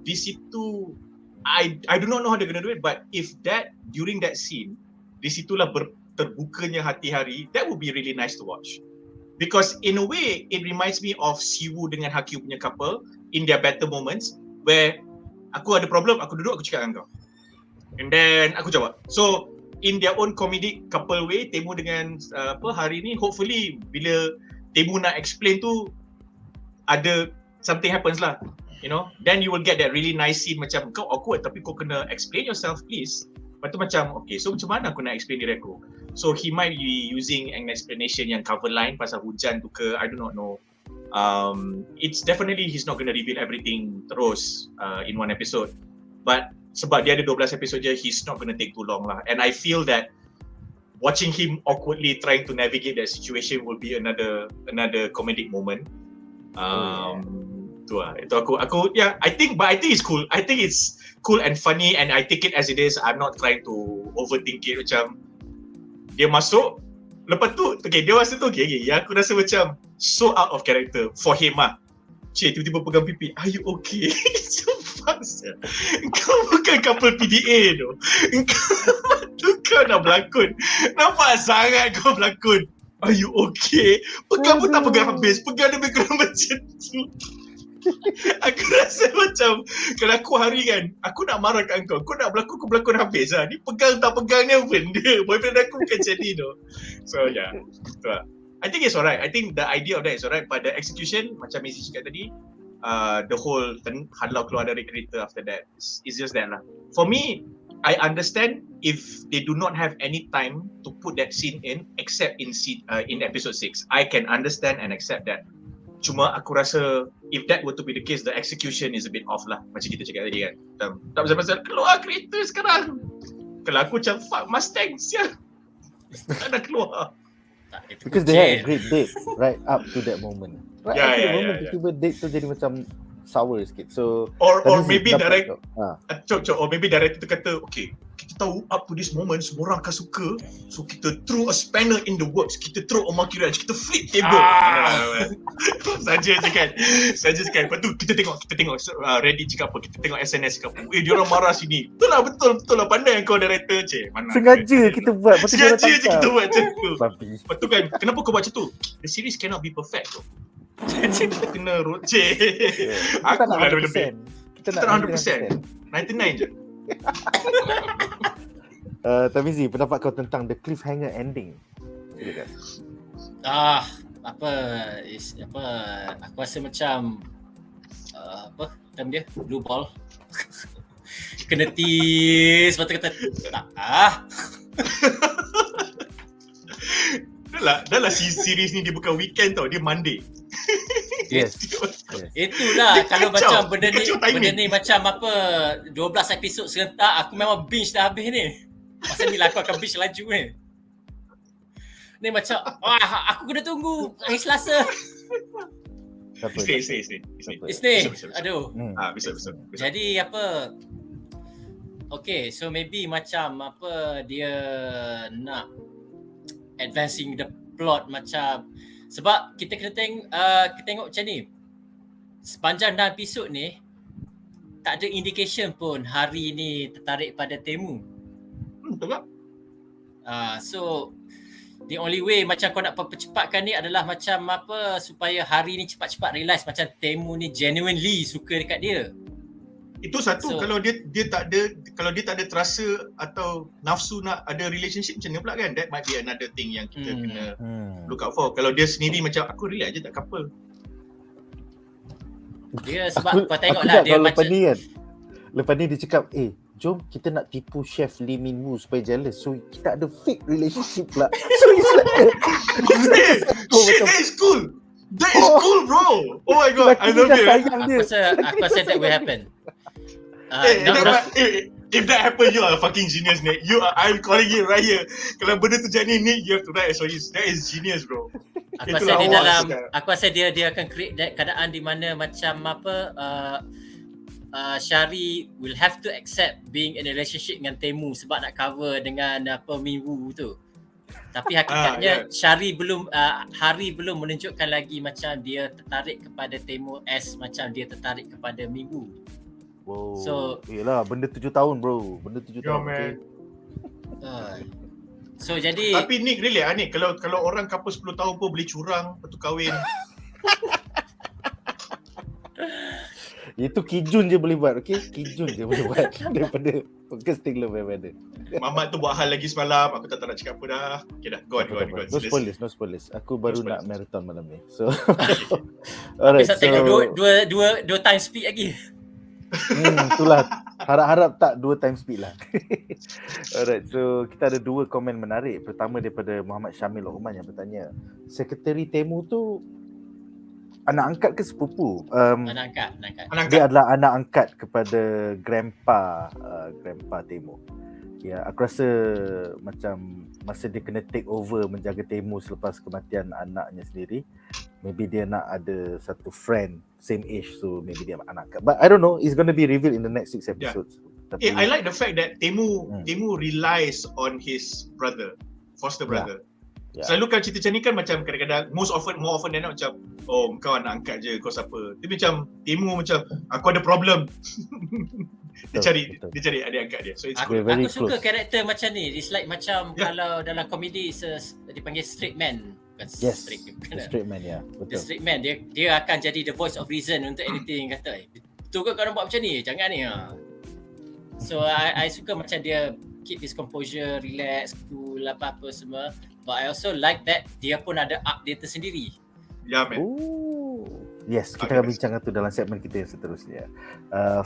S2: di situ, I do not know how they're gonna do it, but if that, during that scene, di situlah terbukanya hati Hari, that would be really nice to watch. Because in a way, it reminds me of Siwoo dengan Hakyu punya couple in their better moments, where aku ada problem, aku duduk, aku cakap dengan kau. And then aku jawab. So, in their own comedic couple way, Tae-Moo dengan Hari ni, hopefully bila Tae-Moo nak explain tu, ada something happens lah. You know, then you will get that really nice scene macam kau awkward tapi kau kena explain yourself please. Lepas tu macam, okay, so macam mana aku nak explain diri aku? So he might be using an explanation yang cover line pasal hujan tu ke, I do not know. It's definitely he's not gonna reveal everything terus in one episode. But sebab dia ada 12 episode je, he's not gonna take too long lah. And I feel that watching him awkwardly trying to navigate that situation will be another comedic moment. Itu aku yeah, I think it's cool. I think it's cool and funny and I take it as it is. I'm not trying to overthink it. Macam dia masuk, lepas tu okay, dia masa tu okay, ya aku rasa macam so out of character for him lah. Cik tiba-tiba pegang pipi, are you okay? Sumpah sah. Kau bukan couple PDA tu. Kau nak berlakon. Nampak sangat kau berlakon. Are you okay? Pegang pun tak pegang habis. Pegang lebih kurang macam tu. Aku rasa macam kalau aku Hari kan, aku nak marah kat kau. Kau nak berlakon, kau berlakon habis lah. Ni pegang tak pegang ni benda. Boyfriend aku bukan macam ni tu. So yeah, tu lah. I think it's alright. I think the idea of that is alright. But the execution, macam Missy cakap tadi, the whole halau keluar dari kereta after that, it's just that lah. For me, I understand if they do not have any time to put that scene in, except in episode 6. I can understand and accept that. Cuma aku rasa if that were to be the case, the execution is a bit off lah. Macam kita cakap tadi kan. Tak pasal-pasal keluar kereta sekarang. Kalau aku macam fuck Mustang sial. Tak nak keluar.
S1: Because they had a great date right up to that moment. Right up to that moment, tiba-tiba date tu jadi macam sour sikit. So
S2: or maybe director or maybe director tu kata, okay, kita tahu up to this moment semua orang akan suka, so kita throw a spanner in the works, kita throw a monkey wrench, kita flip table. Saja je kan. Lepas tu kita tengok Reddit cakap apa, kita tengok SNS cakap apa, dia orang marah sini. Betul lah pandai kau director je. Mana
S1: sengaja kita buat,
S2: sengaja je kita buat macam tu. Lepas tu kan, kenapa kau buat macam tu? The series cannot be perfect tu. Kita kena roceh. Aku lah lebih. Kita nak 100%. 99 je.
S1: Tarmizi, pendapat kau tentang the cliffhanger ending?
S3: Aku rasa macam apa term dia? Blue ball. Kena tease, lepas tu kata tak.
S2: Dah lah series ni dia bukan weekend tau, dia Monday.
S1: Yes.
S3: Itulah kalau macam benda ni macam apa 12 episod serentak, aku memang binge dah habis ni. Masa ni lah aku akan binge laju ni. Ni macam aku kena tunggu hari Selasa. Isnin. Aduh.
S2: Bisa.
S3: Jadi apa? Okay, so maybe macam apa dia nak advancing the plot macam, sebab kita kena tengok macam ni. Sepanjang 6 episod ni tak ada indication pun Hari ni tertarik pada Tae-Moo.
S2: Betul tak?
S3: So the only way macam kau nak percepatkan ni adalah macam apa, supaya Hari ni cepat-cepat realise macam Tae-Moo ni genuinely suka dekat dia.
S2: Itu satu. Kalau dia tak ada terasa atau nafsu nak ada relationship, macam mana pula kan? That might be another thing yang kita kena look out for. Kalau dia sendiri macam aku relax je tak couple.
S3: Dia sebab kau tengoklah dia macam
S1: lepas ni dia cakap, jom kita nak tipu chef Lee Min Woo supaya jealous. So kita ada fake relationship pula. So it's like
S2: that is cool. That is cool, bro. Oh my god, I love it.
S3: Aku rasa that will happen.
S2: If that happen, you are a fucking genius, Nick. I'm calling it right here. Kalau benda tu jadi, Nick, you have to write SOEs. That is genius, bro.
S3: Aku rasa dia akan create that keadaan di mana macam apa Syari will have to accept being in a relationship dengan Tae-Moo sebab nak cover dengan minggu tu. Tapi hakikatnya Syari belum Hari belum menunjukkan lagi macam dia tertarik kepada Tae-Moo as macam dia tertarik kepada minggu.
S1: Wow.
S3: So
S1: yelah, benda 7 tahun bro. Benda 7 tahun. Okay.
S3: So jadi
S2: Tapi Nick really Nick, kalau orang couple 10 tahun pun boleh curang lepas tu kahwin.
S1: Itu Kijun je boleh buat, okay? Kijun je boleh buat daripada casting love yang ada.
S2: Mamat tu buat hal lagi semalam, aku tak nak cakap apa dah. Okay dah, go on.
S1: No spoilers. Aku baru nak marathon malam ni. So
S3: alright, so tengok dua time speed lagi.
S1: Itulah. Harap-harap tak 2 times speed lah. Alright, so kita ada 2 komen menarik. Pertama daripada Muhammad Syamil Rahman yang bertanya, Sekretari Tae-Moo tu anak angkat ke sepupu?
S3: Anak angkat.
S1: Dia adalah anak angkat kepada grandpa Tae-Moo. Ya, aku rasa macam masa dia kena take over menjaga Tae-Moo selepas kematian anaknya sendiri, maybe dia nak ada satu friend same age, so maybe dia anak angkat. But I don't know, it's going to be revealed in the next 6 episodes.
S2: Tapi, I like the fact that Tae-Moo relies on his brother, foster brother. Yeah. Selalu kan cerita macam ni kan macam kadang-kadang more often than not macam kau anak angkat je, kau siapa. Tapi macam Tae-Moo macam aku ada problem. Dia cari adik angkat dia. So it's
S3: aku suka karakter macam ni. It's like macam kalau dalam komedi dipanggil straight man.
S1: Yes, straight man, ya. Betul.
S3: The straight man dia akan jadi the voice of reason untuk anything. Kata betul ke kau nak buat macam ni? Jangan ni. So I suka macam dia keep his composure, relax, cool, apa-apa semua. But I also like that dia pun ada arc dia tersendiri.
S2: Ya, man.
S1: Yes, kita akan bincangkan tu dalam segmen kita yang seterusnya.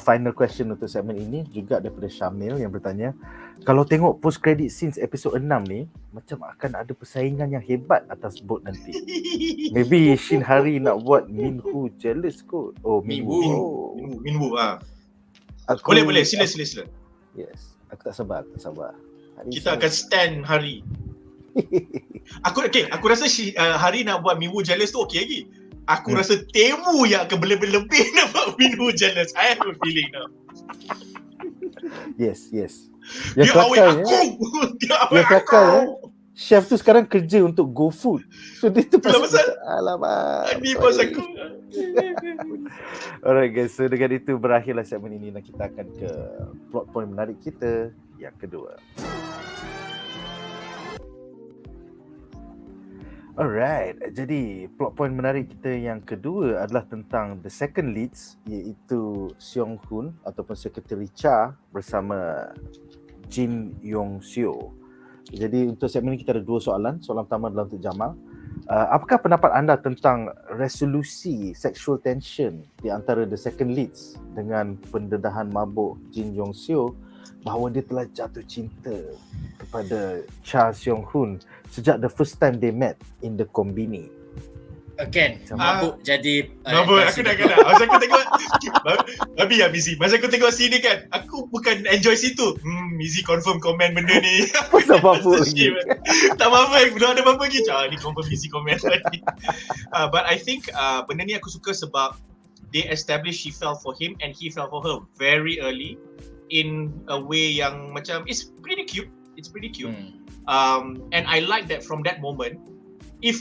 S1: Final question untuk segmen ini juga daripada Syamil yang bertanya, kalau tengok post credit scenes episod 6 ni, macam akan ada persaingan yang hebat atas boat nanti. Maybe Shin Hari nak buat Minhu jealous kot.
S2: Minhu. Boleh. Sila.
S1: Yes, aku tak sabar.
S2: Kita akan stand Hari. Aku rasa Hari nak buat Minhu jealous tu okey lagi. Aku rasa Tae-Moo yang akan lebih nak buat Minhu jealous. I have a feeling now.
S1: Yes.
S2: Dia awet aku.
S1: Dia kelakar. Chef tu sekarang kerja untuk GoFood. So dia tu pasal alamak.
S2: Ini pasal aku.
S1: Alright guys, so dengan itu berakhirlah segmen ini dan kita akan ke plot point menarik kita yang kedua. Alright, jadi plot point menarik kita yang kedua adalah tentang the second leads, iaitu Seong-Hoon ataupun Sekretari Cha bersama Young-Seo. Jadi untuk segmen ini kita ada 2 soalan. Soalan pertama adalah untuk Jamal. Apakah pendapat anda tentang resolusi sexual tension di antara the second leads dengan pendedahan mabuk Young-Seo bahawa dia telah jatuh cinta kepada Cha Seong-Hoon sejak the first time they met in the kombini?
S3: Again, mabuk jadi
S2: mabuk, aku nak kena. Masa aku tengok Babi ya Mizi. Masa aku tengok sini kan, aku bukan enjoy situ. Mizi confirm komen benda ni.
S1: Tak apa-apa lagi.
S2: Tak apa-apa, belum ada apa-apa lagi. Ni confirm Mizi komen tadi. But I think benda ni aku suka sebab they established she fell for him and he fell for her very early in a way yang macam it's pretty cute. And I like that from that moment. If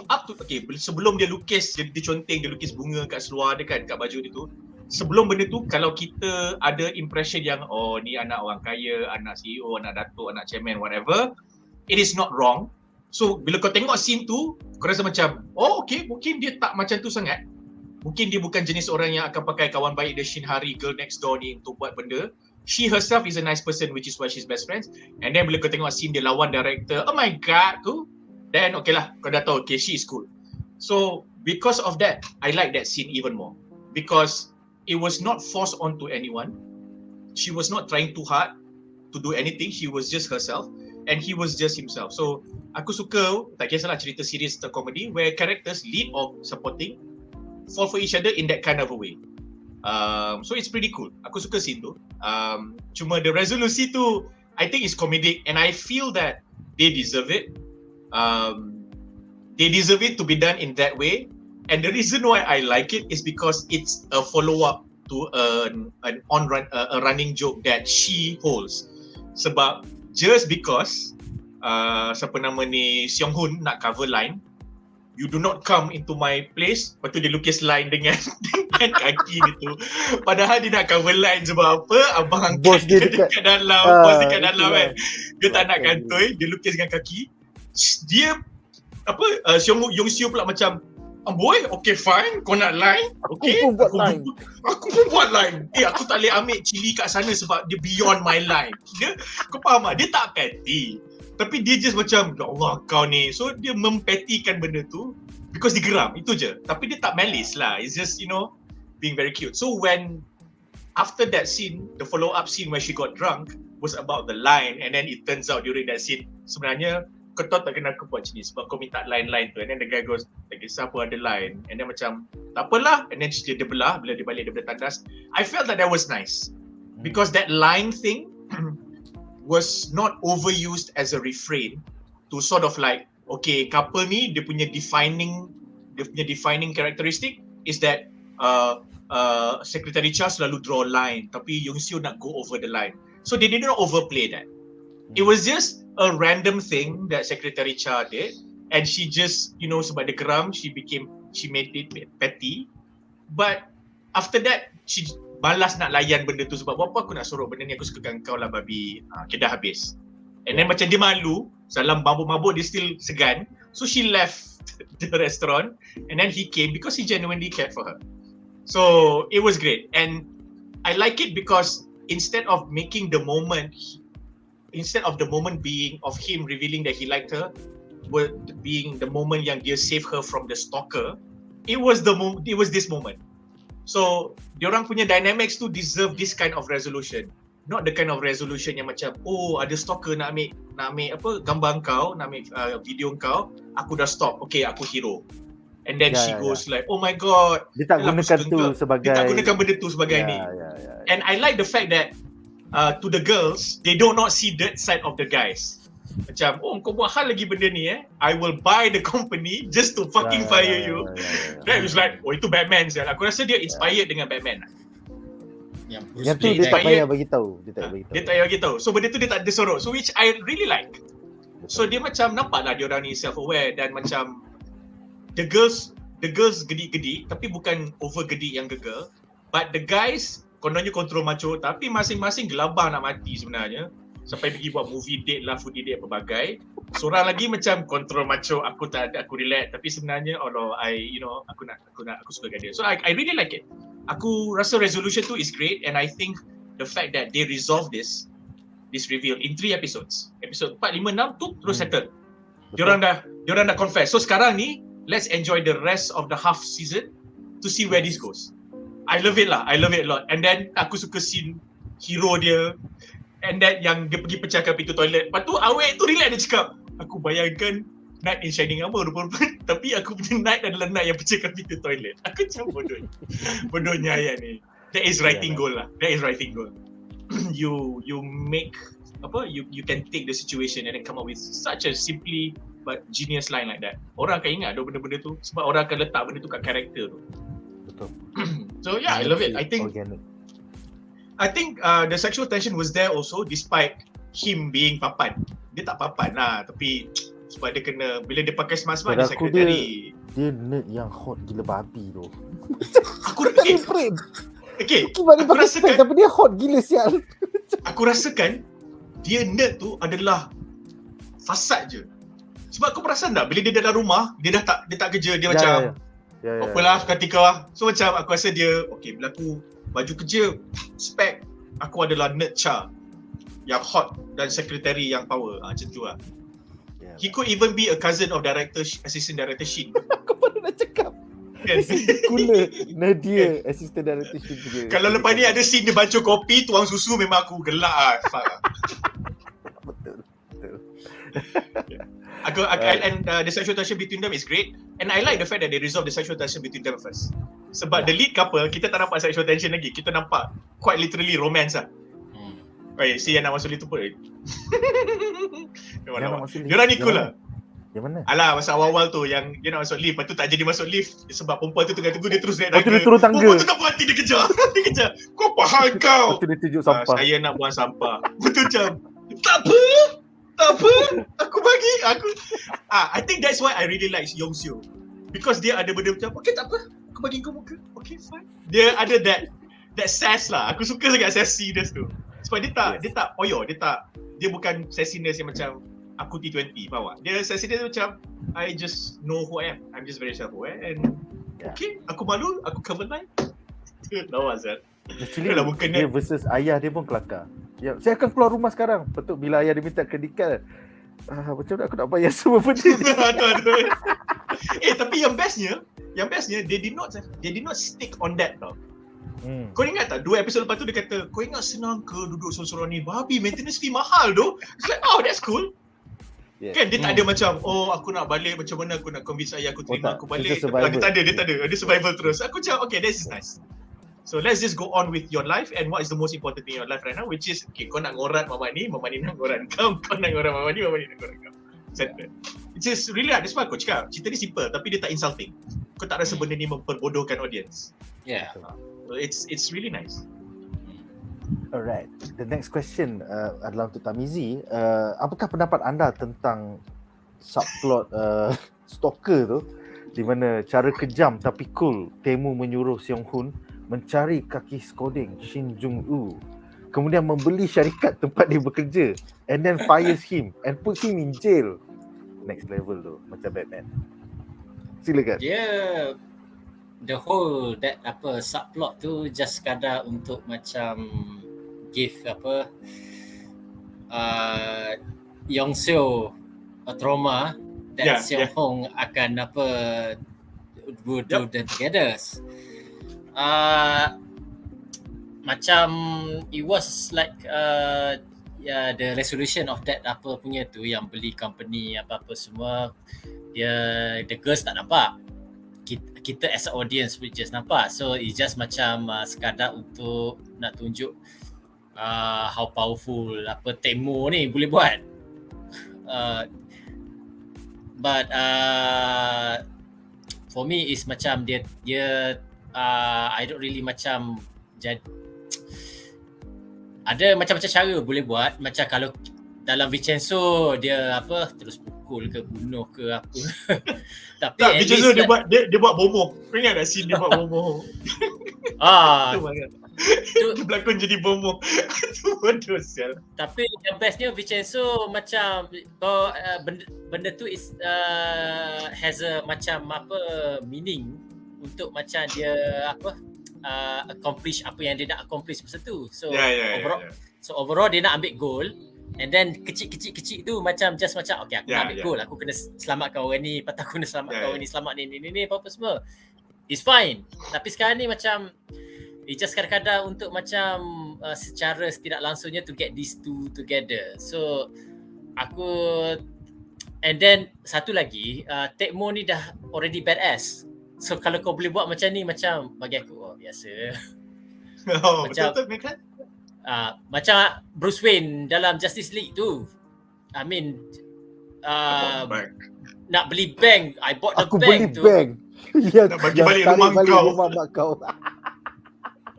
S2: up to sebelum dia lukis, dia conteng, dia lukis bunga kat seluar dia kan, kat baju dia tu. Sebelum benda tu, kalau kita ada impression yang ni anak orang kaya, anak CEO, anak datuk, anak chairman, whatever, it is not wrong. So bila kau tengok scene tu, kau rasa macam mungkin dia tak macam tu sangat. Mungkin dia bukan jenis orang yang akan pakai kawan baik dia Shin Hari, girl next door ni untuk buat benda. She herself is a nice person, which is why she's best friends. And then bila kau tengok scene dia lawan director, oh my god tu, then okay lah, kau dah tahu, okay, she is cool. So because of that, I like that scene even more. Because it was not forced onto anyone. She was not trying too hard to do anything. She was just herself. And he was just himself. So aku suka, tak kisahlah cerita series atau komedi, where characters, lead or supporting, fall for each other in that kind of a way. So it's pretty cool. Aku suka scene tu. Cuma the resolusi tu, I think is comedic, and I feel that they deserve it. They deserve it to be done in that way. And the reason why I like it is because it's a follow-up to a running joke that she holds. Sebab just because siapa nama ni Seong-Hoon nak cover line, you do not come into my place, lepas tu dia lukis line dengan kaki gitu. Padahal dia nak cover line sebab apa? Abang angkat dia dekat dalam, bos dekat dalam kan. Dia tak nak kantoi, dia lukis dengan kaki. Dia Young-Seo pula macam, boy, okay fine, kau nak line, okay. Aku pun buat line. Aku tak boleh ambil cili kat sana sebab dia beyond my line. Kau faham tak? Dia tak petty. Tapi dia just macam, ya Allah kau ni. So dia mempetikan benda tu because dia geram, itu je. Tapi dia tak malice lah. It's just, being very cute. So when, after that scene, the follow-up scene where she got drunk was about the line, and then it turns out during that scene, sebenarnya kau tahu tak kena aku buat macam ni sebab kau minta line-line tu. And then the guy goes, tak kisah pun ada line. And then macam, tak apalah. And then dia belah, bila dia balik dia tandas. I felt that was nice. Because that line thing was not overused as a refrain to sort of like, okay, couple ni dia punya defining characteristic is that Secretary Cha selalu draw line, tapi Young-Seo nak go over the line. So they did not overplay that. It was just a random thing that Secretary Cha did, and she just, sebab dia geram, she made it petty. But after that, she balas nak layan benda tu sebab apa aku nak suruh benda ni, aku sukakan kau lah babi. Okay, dah habis. And then macam dia malu, dalam mabuk-mabuk dia still segan. So she left the restaurant and then he came because he genuinely cared for her. So it was great. And I like it because instead of the moment being of him revealing that he liked her, being the moment yang dia save her from the stalker, it was this moment. So, diorang punya dynamics tu deserve this kind of resolution. Not the kind of resolution yang macam, ada stalker nak ambil gambar kau, nak ambil video kau, aku dah stop, okay, aku hero. And then she goes like, oh my god.
S1: Dia tak gunakan tu sebagai,
S2: dia tak gunakan benda tu sebagai ni. And I like the fact that to the girls, they do not see that side of the guys. Macam, kau buat hal lagi benda ni I will buy the company just to fucking fire you. That was like, itu Batman sial. Aku rasa dia inspired dengan Batman.
S1: Yang tu dia tak payah bagi tahu.
S2: Dia tak payah bagi tahu. So benda tu dia tak ada sorok. So which I really like. So dia macam nampaklah dia orang ni self-aware dan macam the girls gedik-gedik tapi bukan over gedik yang gegel. But the guys kononnya kontrol macho tapi masing-masing gelabah nak mati sebenarnya. Sampai pergi buat movie date lah, foodie date pelbagai. Seorang lagi macam kontrol macho, aku tak ada, aku relax. Tapi sebenarnya, aku suka dia. So I really like it. Aku rasa resolution tu is great, and I think the fact that they resolve this reveal in 3 episodes. Episode 4, 5, 6 tu terus settle. Diorang dah confess. So sekarang ni, let's enjoy the rest of the half season to see where this goes. I love it a lot. And then aku suka scene hero dia. And that yang dia pergi pecahkan pintu toilet. Lepas tu awet tu relax dia cakap, aku bayangkan Night in Shining Armor rupa-rupa, tapi aku punya Night adalah Night yang pecahkan pintu toilet. Aku macam bodohnya ayat ni. That is writing goal lah. You make you can take the situation and then come up with such a simply but genius line like that. Orang akan ingat benda-benda tu sebab orang akan letak benda tu kat karakter tu.
S1: Betul.
S2: So yeah, I love it. I think the sexual tension was there also despite him being papan. Dia tak papan lah, tapi sebab dia kena, bila dia pakai smart-smart dia sekretari.
S1: Dia nerd yang hot gila babi tu.
S2: Aku
S1: rasakan tapi dia hot gila sial.
S2: Aku rasakan dia nerd tu adalah fasad je. Sebab kau perasan tak bila dia dalam rumah, dia tak kerja, dia macam apalah ketika lah. So macam aku rasa dia bila aku baju kerja spek, aku adalah nerd Cha yang hot dan sekretari yang power. Macam tu lah. He could even be a cousin of assistant director Shin.
S1: Aku baru nak cakap. Kula Nadia assistant director Shin juga.
S2: Kalau lepas ni ada scene dia baca kopi, tuang susu, memang aku gelak lah.
S1: Betul.
S2: And the sexual tension between them is great. And I like the fact that they resolve the sexual tension between them first. Sebab the lead couple, kita tak nampak sexual tension lagi. Kita nampak quite literally romance lah. Si Yana Masuli tu pun. Diorang ni cool lah.
S1: Yang mana?
S2: Alah, masa awal-awal tu yang dia nak masuk lift, lepas tu tak jadi masuk lift sebab perempuan tu tengah tunggu, dia terus naik
S1: Lepas tu
S2: tangga.
S1: dia turun tangga.
S2: Perempuan tu tak berhenti, dia kejar. Dia kejar. Kau apa hal kau?
S1: Lepas tu dia tunjuk sampah.
S2: Saya nak buang sampah. Betul macam, tak apa. Aku bagi. I think that's why I really like Young-Seo. Because dia ada benda macam, okay tak apa. Aku bagi kau muka. Okay, fine. Dia ada that sass lah. Aku suka sangat sassiness tu. Sebab dia tak poyo, dia bukan sassiness yang macam aku T20, faham tak? Dia sassiness macam I just know who I am. I'm just very self-aware and okay, aku malu, aku cover line. Lawa Azal.
S1: Actually, dia versus ayah dia pun kelakar. Ya, saya akan keluar rumah sekarang. Betul, bila ayah dia minta kredit card, macam mana aku nak bayar semua benda ni?
S2: Aduh. Tapi yang bestnya they did not stick on that tau. Kau ingat tak 2 episod lepas tu dia kata, kau ingat senang ke duduk sorang-sorang ni? Babi, maintenance fee mahal tu. It's like, oh that's cool. Yeah. Kan dia tak ada macam, oh aku nak balik, macam mana aku nak convince ayah aku terima aku balik. Dia tak ada. Dia survival terus. Aku cakap, okay, this is nice. So let's just go on with your life and what is the most important thing in your life right now, which is, okay, kau nak ngorat mama ni nak ngorat kau. Kau nak ngorat mama ni nak ngorat kau. Settle. It is really hard. That's why aku cakap, cerita ni simple tapi dia tak insulting. Kau tak rasa benda ni memperbodohkan audience.
S3: Yeah.
S2: So it's really nice.
S1: Alright, the next question adalah untuk Tarmizi. Apakah pendapat anda tentang subplot stalker tu, di mana cara kejam tapi cool Tae-Moo menyuruh Seong-Hoon mencari kaki skodeng Shin Jung-woo, kemudian membeli syarikat tempat dia bekerja and then fires him and puts him in jail. Next level tu, macam Batman. Silakan.
S3: The whole subplot tu just sekadar untuk macam give Young-Seo a trauma that Seong-Hoon akan do them together. Macam it was like the resolution of that punya tu yang beli company apa-apa semua, the girls tak nampak, kita as a audience we just nampak. So it's just macam sekadar untuk nak tunjuk how powerful Tae-Moo ni boleh buat. But for me is macam dia I don't really macam ada macam-macam cara boleh buat. Macam kalau dalam Vincenzo dia terus pukul ke bunuh ke apa. Tapi
S2: tak, Vincenzo dia buat bomoh. Kau ingat tak scene dia buat bomoh? Dia berlakon jadi bomoh. Itu bodoh sial.
S3: Tapi yang bestnya Vincenzo macam benda tu is has a macam meaning untuk macam dia accomplish apa yang dia nak accomplish masa tu. So overall dia nak ambil goal. And then kecil-kecil tu macam just macam okay aku nak ambil goal, aku kena selamatkan orang ni, patut aku kena selamatkan orang ni, selamat ni apa semua. It's fine. Tapi sekarang ni macam it just kadang-kadang untuk macam secara tidak langsungnya to get these two together. So aku, and then satu lagi, Tae-Moo ni dah already badass. So kalau kau boleh buat macam ni, macam bagi aku biasa. Macam, betul kan? Macam Bruce Wayne dalam Justice League tu. I mean nak beli bank, I bought the
S1: aku
S3: bank
S1: beli
S3: tu.
S1: Bank. Ya,
S2: nak bagi balik rumah
S1: mak kau.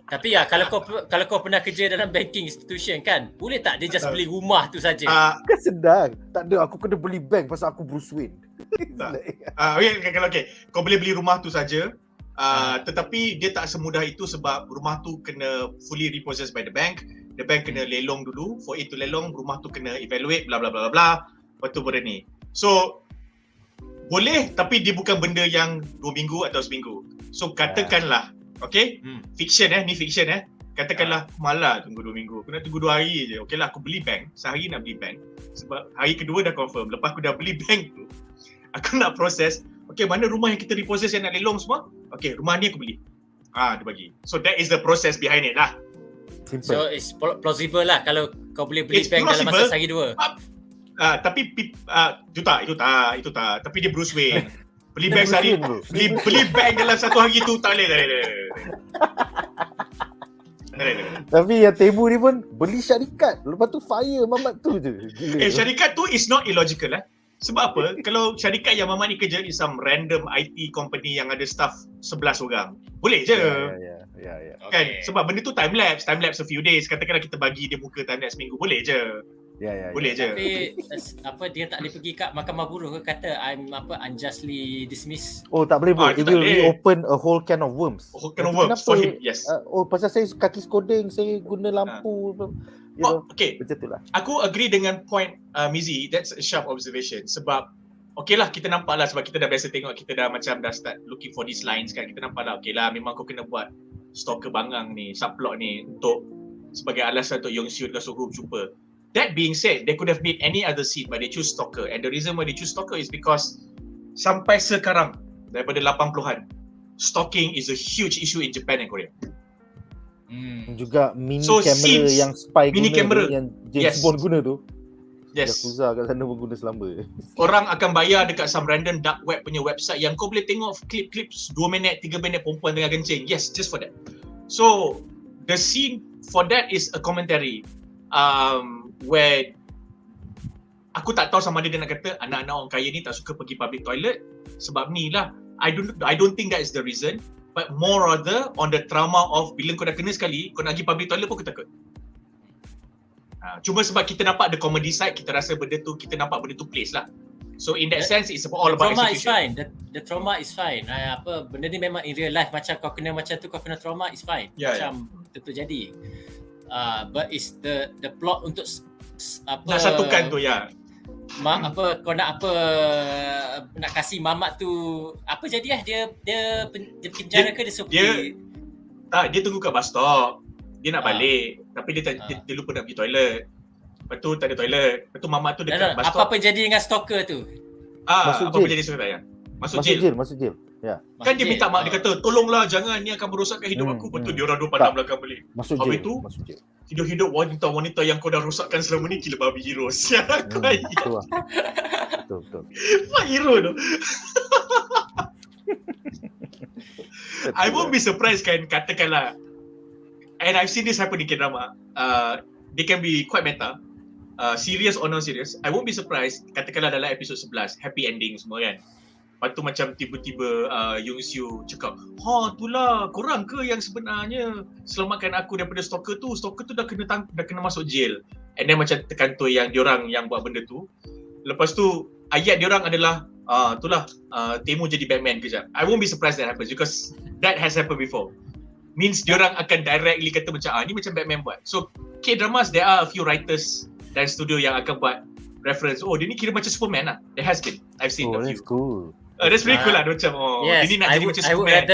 S3: Tapi kalau kau pernah kerja dalam banking institution kan, boleh tak dia just beli rumah tu saja?
S1: Kan sedang. Tak ada, aku kena beli bank pasal aku Bruce Wayne.
S2: Okay. Kau boleh beli rumah tu saja. Tetapi dia tak semudah itu sebab rumah tu kena fully repossessed by the bank. The bank kena lelong dulu. For it to lelong, rumah tu kena evaluate bla bla bla bla. Lepas tu benda ni. So boleh, tapi dia bukan benda yang 2 minggu atau seminggu. So katakanlah, okay, fiction ni fiction katakanlah malah tunggu 2 minggu, aku nak tunggu 2 hari je. Okay lah, aku beli bank, sehari nak beli bank. Sebab hari kedua dah confirm, lepas aku dah beli bank tu, aku nak proses, okay, mana rumah yang kita repossess yang nak lelong semua? Okay, rumah ni aku beli. Dia bagi. So that is the process behind it lah.
S1: Simple.
S3: So it's plausible lah kalau kau boleh beli bank dalam masa sehari 2.
S2: Tapi itu tak. Tapi dia Bruce Wayne. Beli bank sehari, beli bank dalam 1 hari tu tak boleh.
S1: Tapi yang Tae-Moo ni pun beli syarikat, lepas tu fire mamat tu je.
S2: Syarikat tu is not illogical . Sebab apa? Kalau syarikat yang Mamat ni kerja is some random IT company yang ada staff 11 orang. Boleh je.
S1: Ya.
S2: Kan? Sebab benda tu time lapse a few days. Katakanlah kita bagi dia buka time lapse minggu, boleh je.
S1: Ya.
S2: Boleh je.
S3: Tapi dia tak boleh pergi kat mahkamah buruh ke kata I'm unjustly dismissed.
S1: Oh, tak boleh bro.
S2: itu
S1: It
S2: tak
S1: will
S2: boleh.
S1: reopen a whole can of worms.
S2: Oh, can of worms for him, yes.
S1: Pasal saya kaki skodeng, saya guna lampu. You know,
S2: Okay.
S1: macam tu lah.
S2: Aku agree dengan point Mizi. That's a sharp observation. Sebab okay lah, kita nampak lah sebab kita dah biasa tengok, kita dah macam dah start looking for these lines kan. Kita nampak lah, okay lah, memang kau kena buat stalker bangang ni, subplot ni untuk sebagai alasan untuk Young-Seo dengan Seong-Hoon jumpa. That being said, they could have made any other scene but they choose stalker. And the reason why they choose stalker is because sampai sekarang, daripada 80-an, stalking is a huge issue in Japan and Korea.
S1: Juga mini
S2: So,
S1: kamera
S2: scenes,
S1: yang spy
S2: mini
S1: guna
S2: camera.
S1: tu, yang James
S2: Yes.
S1: Bond guna tu.
S2: Yes.
S1: Yakuza kat sana pun guna selamba.
S2: Orang akan bayar dekat some random dark web punya website yang kau boleh tengok klip-klip 2 minit, 3 minit perempuan tengah kencing. Yes, just for that. So, the scene for that is a commentary where aku tak tahu sama ada dia nak kata anak-anak orang kaya ni tak suka pergi public toilet sebab ni lah. I don't think that is the reason, but more rather on the trauma of bila kau dah kena sekali, kau nak pergi public toilet pun kau takut. Cuma sebab kita nampak the comedy side, kita rasa benda tu, kita nampak benda tu place lah. So in that sense, it's all about
S3: trauma is
S2: execution.
S3: fine. The trauma is fine. Benda ni memang in real life macam kau kena macam tu, kau kena trauma is fine. Macam tentu jadi. But it's the plot untuk
S2: Nak satukan tu ya.
S3: Kau nak nak kasih mamat tu apa jadi dia penjara ke dia suruh pergi?
S2: Tak, dia tunggu kat bus stop. Dia nak balik tapi dia lupa nak pergi toilet. Lepas tu tak ada toilet. Lepas tu mamat tu dekat bus stop.
S3: Apa jadi dengan stalker tu?
S1: Masuk
S2: apa
S1: jail.
S2: jadi surat ya? Masuk jail.
S1: Ya.
S2: Kan dia minta mak, dia kata tolonglah jangan ni akan merosakkan hidup aku. Betul dia orang dua pandang belakang balik.
S1: Masuk
S2: Habis
S1: jail.
S2: tu
S1: Masuk jail.
S2: hidup wanita-wanita yang kau dah rosakkan selama ni gila babi hero. Siapa kau
S1: Betul lah. Betul.
S2: What hero tu? I won't be surprised kan, katakanlah, and I've seen this happen in K-drama, they can be quite meta, serious or non-serious. I won't be surprised, katakanlah dalam episod 11, happy ending semua kan. Lepas tu macam tiba-tiba Young-Seo cakap, itulah korang ke yang sebenarnya selamatkan aku daripada stalker tu dah kena masuk jail. And then macam terkantoi yang diorang yang buat benda tu. Lepas tu ayat diorang adalah itulah Tae-Moo jadi Batman kejap. I won't be surprised that happens because that has happened before. Means diorang akan directly kata macam ni macam Batman buat. So K-dramas there are a few writers dan studio yang akan buat reference. Dia ni kira macam Superman lah. There has been. I've seen a few.
S1: That's cool.
S2: That's pretty cool lah. Macam
S3: yes,
S2: ini nak jadi macam Superman.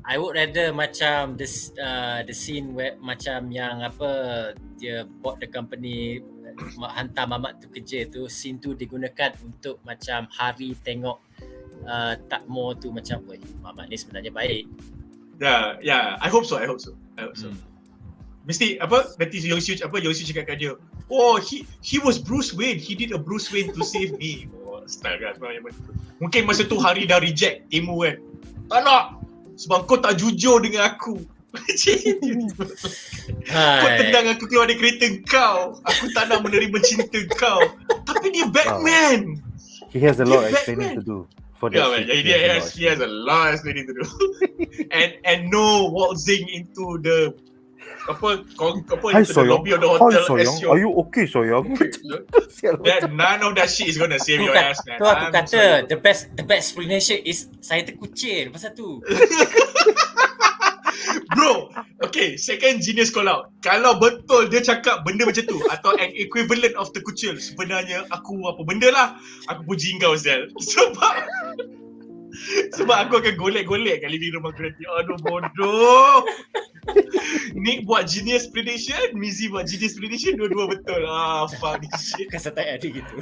S3: I would rather macam the scene where macam yang dia bought the company hantar mamat tu kerja tu, scene tu digunakan untuk macam hari tengok Tae-Moo tu macam mamat ni sebenarnya baik.
S2: Yeah, I hope so. Mesti nanti Young-Seo cakap kat dia, he was Bruce Wayne, he did a Bruce Wayne to save me. Astaga, sebenarnya mungkin masa tu hari dah reject Tae-Moo kan. Tak nak, sebab kau tak jujur dengan aku. Kau tendang aku keluar dari kereta kau. Aku tak nak menerima cinta kau. Tapi dia Batman.
S1: He has a lot of explaining to do for that.
S2: He has a lot of explaining to do. and no waltzing into the
S1: Hi
S2: into the lobby of the hotel.
S1: Are you okay, Soyang?
S2: None of that shit is gonna save your ass, man.
S3: Tu aku kata the best explanation is saya terkucil pasal tu.
S2: Bro, okay, second genius call out. Kalau betul dia cakap benda macam tu atau an equivalent of terkucil, sebenarnya aku apa benda lah. Aku puji kau Zal. Sebab aku akan golek-golek kat living room aku nanti. Aduh bodoh. Nick buat genius prediction, Mizi buat genius prediction, dua-dua betul. Fuck this shit.
S3: Kasar tak ada gitu.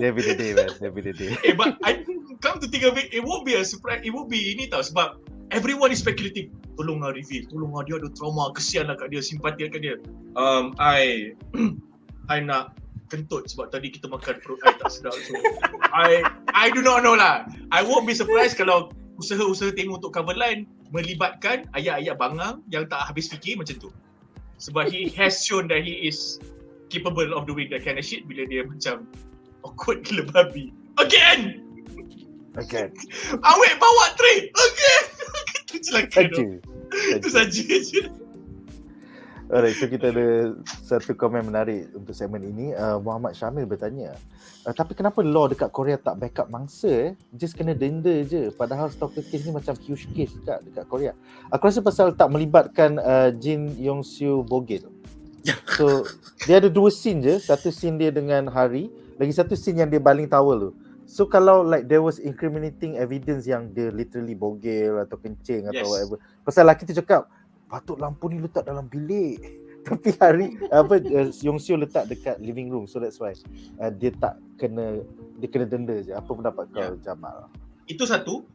S1: Every day, man. Every day.
S2: But I come to think of it, it won't be a surprise. It won't be ini tau sebab everyone is speculating. Tolonglah reveal. Tolonglah dia ada trauma. Kesianlah kat dia. Simpati kat dia. I nak kentut sebab tadi kita makan perut I tak sedap. So, I do not know lah. I won't be surprised kalau usaha-usaha Tae-Moo untuk cover line melibatkan ayat-ayat bangang yang tak habis fikir macam tu. Sebab he has shown that he is capable of doing that kind of shit bila dia macam awkward gila babi. Again. Awek bawa tray. Again. Itu celaka tu. Itu saja je.
S1: Alright, so kita ada satu komen menarik untuk segmen ini. Muhammad Syamil bertanya, tapi kenapa law dekat Korea tak backup mangsa? Just kena denda je. Padahal stalker case ni macam huge case dekat Korea. Aku rasa pasal tak melibatkan Jin Young-Seo bogel. So dia ada 2 scene je. Satu scene dia dengan Hari, lagi satu scene yang dia baling towel tu. So kalau like there was incriminating evidence yang dia literally bogel atau kencing atau whatever, pasal lelaki tu cakap patut lampu ni letak dalam bilik, tapi Hari Young-Seo letak dekat living room, so that's why dia kena denda je. Apa pendapat kau, Jamal?
S2: Itu satu.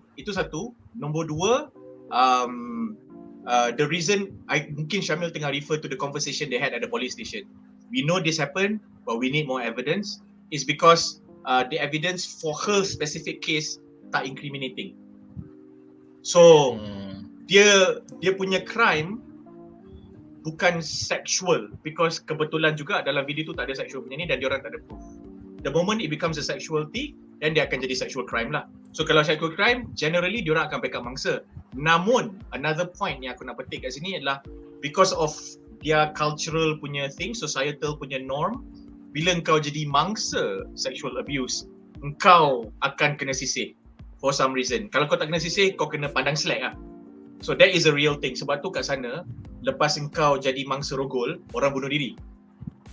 S2: Nombor 2, the reason mungkin Syamil tengah refer to the conversation they had at the police station. We know this happened, but we need more evidence. Is because the evidence for her specific case tak incriminating. So dia punya crime bukan sexual, because kebetulan juga dalam video tu tak ada sexual punya ni dan diorang tak ada proof. The moment it becomes a sexuality, then dia akan jadi sexual crime lah. So kalau sexual crime, generally diorang akan backup mangsa. Namun another point yang aku nak petik kat sini adalah because of their cultural punya thing, societal punya norm, bila engkau jadi mangsa sexual abuse, engkau akan kena sisih for some reason. Kalau kau tak kena sisih, kau kena pandang slack lah. So that is a real thing. Sebab tu kat sana, lepas engkau jadi mangsa rogol, orang bunuh diri.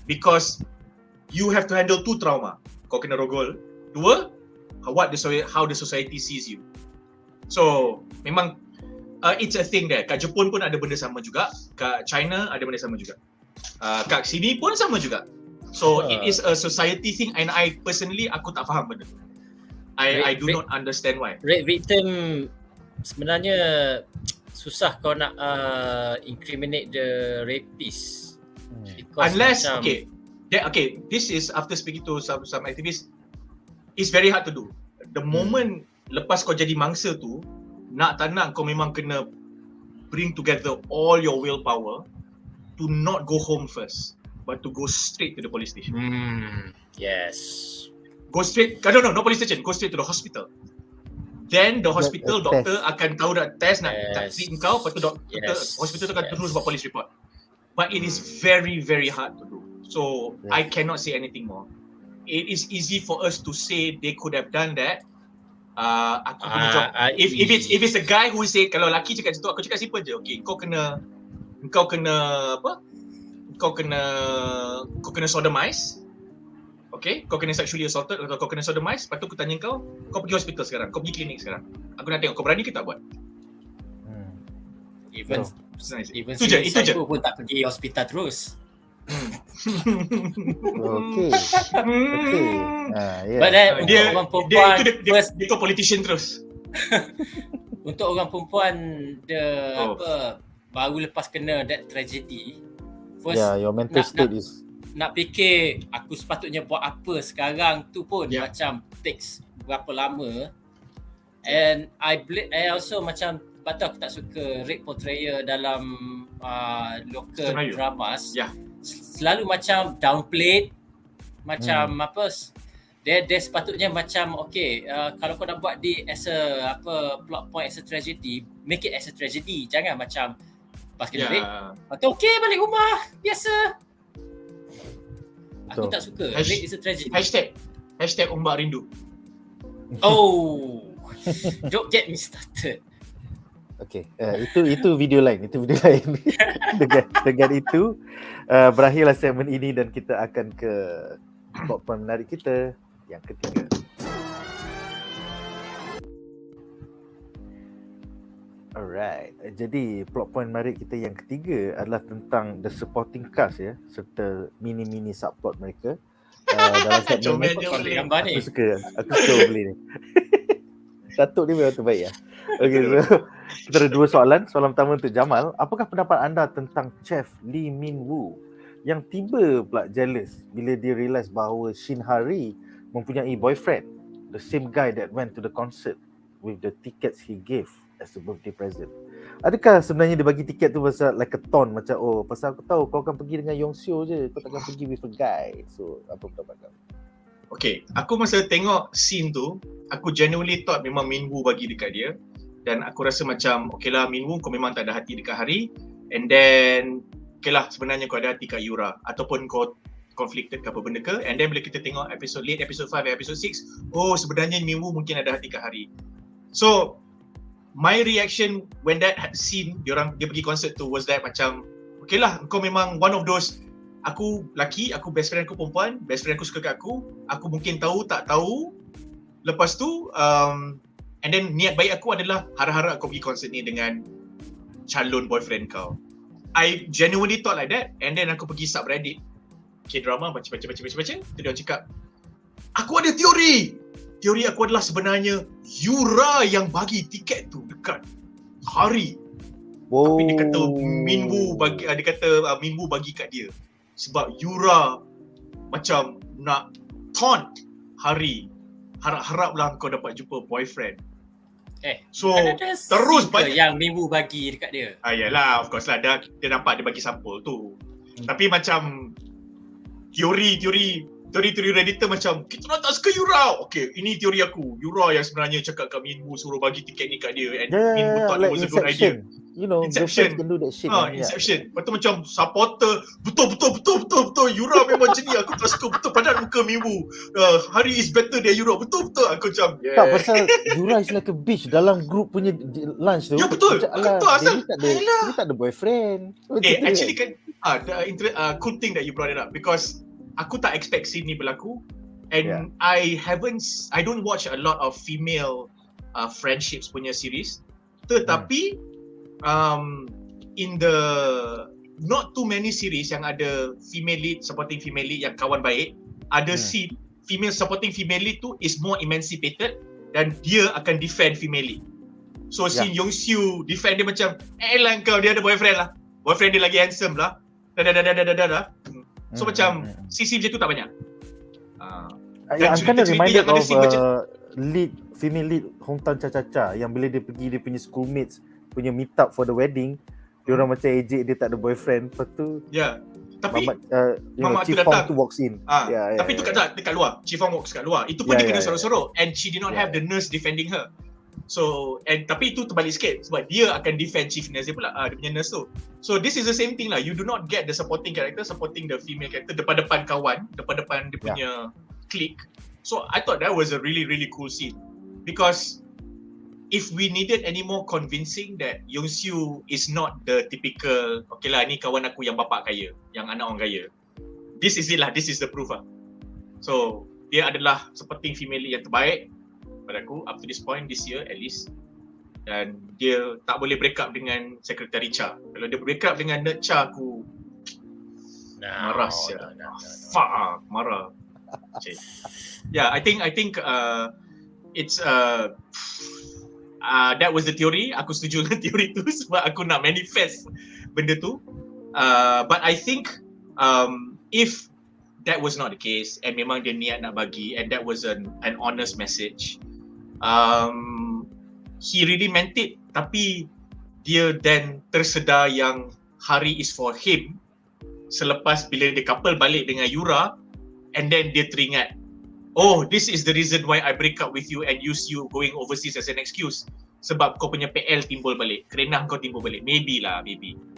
S2: Because you have to handle 2 trauma. Kau kena rogol. 2, how the society sees you. So memang it's a thing there. Kat Jepun pun ada benda sama juga. Kat China ada benda sama juga. Kat sini pun sama juga. So it is a society thing, and I personally aku tak faham benda. I do not understand why.
S3: Rape victim sebenarnya susah kau nak incriminate the rapist.
S2: Unless this is after speaking to some activists, it's very hard to do. The moment lepas kau jadi mangsa tu, nak tak nak kau memang kena bring together all your willpower to not go home first, but to go straight to the police station.
S3: Yes.
S2: Go straight, no police station, go straight to the hospital. Then the hospital doctor akan tahu nak test, nak treat kau, lepas tu hospital tu akan terus buat police report. But it is very very hard to do. So I cannot say anything more. It is easy for us to say they could have done that. Aku punya job. If it's a guy who say, kalau lelaki cakap situ, aku cakap simple je. Okay, kau kena apa? Kau kena sodomize. Okay, kau kena sexually assaulted atau kau kena sodomize. Lepas tu aku tanya kau pergi hospital sekarang, kau pergi klinik sekarang. Aku nak tengok kau berani ke tak buat.
S3: Even
S2: itu je
S3: pun tak pergi hospital terus.
S1: Okay.
S3: But untuk orang perempuan
S2: dia kau politician terus.
S3: Untuk orang perempuan baru lepas kena that tragedy, first
S1: your mental state is
S3: nak fikir aku sepatutnya buat apa sekarang tu pun macam takes berapa lama. And I also macam patut aku tak suka rape portrayal dalam local dramas. Selalu macam downplayed, macam dia sepatutnya macam kalau kau nak buat as a plot point, as a tragedy, make it as a tragedy. Jangan macam pas kena rape atau balik rumah biasa. Aku tak suka. Rape is a tragedy.
S2: Hashtag ombak rindu.
S3: Don't get me started.
S1: Okay, itu video lain. Dengan itu berakhirlah segmen ini dan kita akan ke plot point menarik kita yang ketiga. Alright, jadi plot point menarik kita yang ketiga adalah tentang the supporting cast serta mini subplot mereka dalam segmen ini. Aku suka beli ni. Datuk ni memang terbaik . Okay, so kita ada 2 soalan. Soalan pertama untuk Jamal. Apakah pendapat anda tentang chef Lee Min-woo yang tiba pula jealous bila dia realise bahawa Shin Hari mempunyai boyfriend, the same guy that went to the concert with the tickets he gave as a birthday present? Adakah sebenarnya dia bagi tiket tu pasal like a ton, macam pasal aku tahu kau akan pergi dengan Young-Seo je, kau takkan pergi with a guy. So apa pendapat kau?
S2: Okay, aku masa tengok scene tu, aku genuinely thought memang Minggu bagi dekat dia. Dan aku rasa macam, okay lah Minggu kau memang tak ada hati dekat Hari. And then, okay lah sebenarnya kau ada hati kat Yura. Ataupun kau conflicted ke apa benda ke. And then bila kita tengok episode 5 dan episode 6, oh sebenarnya Minggu mungkin ada hati kat Hari. So, my reaction when that scene, dia pergi konsert tu was that macam, okay lah kau memang one of those, aku lelaki, aku best friend aku perempuan, best friend aku suka kat aku mungkin tahu tak tahu. Lepas tu and then niat baik aku adalah harap-harap kau pergi konsert ni dengan calon boyfriend kau. I genuinely thought like that. And then aku pergi subreddit K-drama, baca. Tu dia cakap, aku ada teori aku adalah sebenarnya Yura yang bagi tiket tu dekat Hari. Tapi dia kata Minggu bagi kat dia sebab Yura macam nak taunt Hari, harap-haraplah kau dapat jumpa boyfriend. So terus banyak
S3: yang Minggu bagi dekat dia.
S2: Yalah, of course lah, dia nampak dia bagi sampul tu. Tapi macam teori Redditor macam, kita nak tak suka Yura. Okay, ini teori aku. Yura yang sebenarnya cakap kat Minggu suruh bagi tiket ni kat dia. And Minggu thought it was a good idea.
S1: You know,
S2: Inception.
S1: Can do that shit.
S2: Inception. Lepas tu macam supporter, betul. Yura memang macam ni. Aku tak suka betul. Padahal muka Minggu. Hari is better than Yura. Betul. Aku macam, yeah.
S1: Tak, pasal Yura is like a bitch dalam group punya lunch tu.
S2: Ya betul. Betul asal.
S1: Dia tak ada boyfriend.
S2: Actually kan, the cool thing that you brought it up because aku tak expect scene ni berlaku, and I don't watch a lot of female friendships punya series, tetapi in the not too many series yang ada female lead supporting female lead yang kawan baik, ada scene female supporting female lead tu is more emancipated dan dia akan defend female lead. So scene Young-Seo defend dia macam, lah kau, dia ada boyfriend lah, boyfriend dia lagi handsome lah, dah. So macam sisi macam tu tak banyak.
S1: I'm kind of reminded of female lead hometown Cha-Cha-Cha yang bila dia pergi dia punya schoolmates punya meet up for the wedding, dia orang macam ejek dia tak ada boyfriend. Lepas tu
S2: tapi
S1: Mama Chief Hong tu walks in.
S2: Tapi tu dekat luar. Chief Hong walks kat luar. Itu pun dia kena sorok-sorok, and she did not have the nurse defending her. So, tapi itu terbalik sikit sebab dia akan defend chief nurse dia pula, dia punya nurse tu. So this is the same thing lah. You do not get the supporting character supporting the female character depan-depan kawan, depan-depan dia punya clique. So I thought that was a really cool scene because if we needed any more convincing that Young-Seo is not the typical, okay lah ni kawan aku yang bapak kaya, yang anak orang kaya, this is it lah, this is the proof lah. So dia adalah supporting female yang terbaik pada aku up to this point this year at least, dan dia tak boleh break up dengan Secretary Cha. Kalau dia break up dengan Nerd Cha, aku marah sia. Fuck, marah. Okay. Yeah, I think it's that was the theory. Aku setuju dengan teori tu sebab aku nak manifest benda tu. But I think if that was not the case and memang dia niat nak bagi and that was an honest message, he really meant it, tapi dia then tersedar yang Hari is for him selepas bila dia couple balik dengan Yura, and then dia teringat, oh this is the reason why I break up with you and use you going overseas as an excuse, sebab kau punya PL timbul balik, kerenah kau timbul balik, maybe.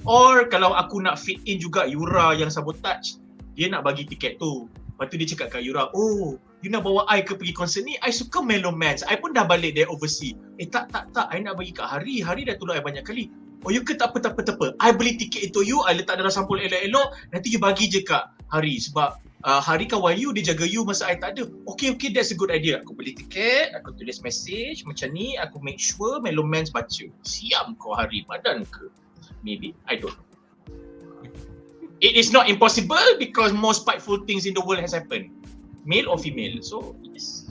S2: Or kalau aku nak fit in juga Yura yang sabotage, dia nak bagi tiket tu. Lepas tu dia cakap kat Yura, oh you nak bawa I ke pergi konsert ni, I suka Melomance, I pun dah balik dari overseas. Tak, I nak bagi kat Hari dah tolong I banyak kali. Oh you ke tak apa, I beli tiket itu you, I letak dalam sampul elok-elok, nanti you bagi je kat Hari sebab Hari kawan you, dia jaga you masa I tak ada. Okay, that's a good idea. Aku beli tiket, aku tulis message macam ni, aku make sure Melomance baca. Siam kau Hari, badan ke? Maybe, I don't know. It is not impossible because most spiteful things in the world has happened, male or female. So yes,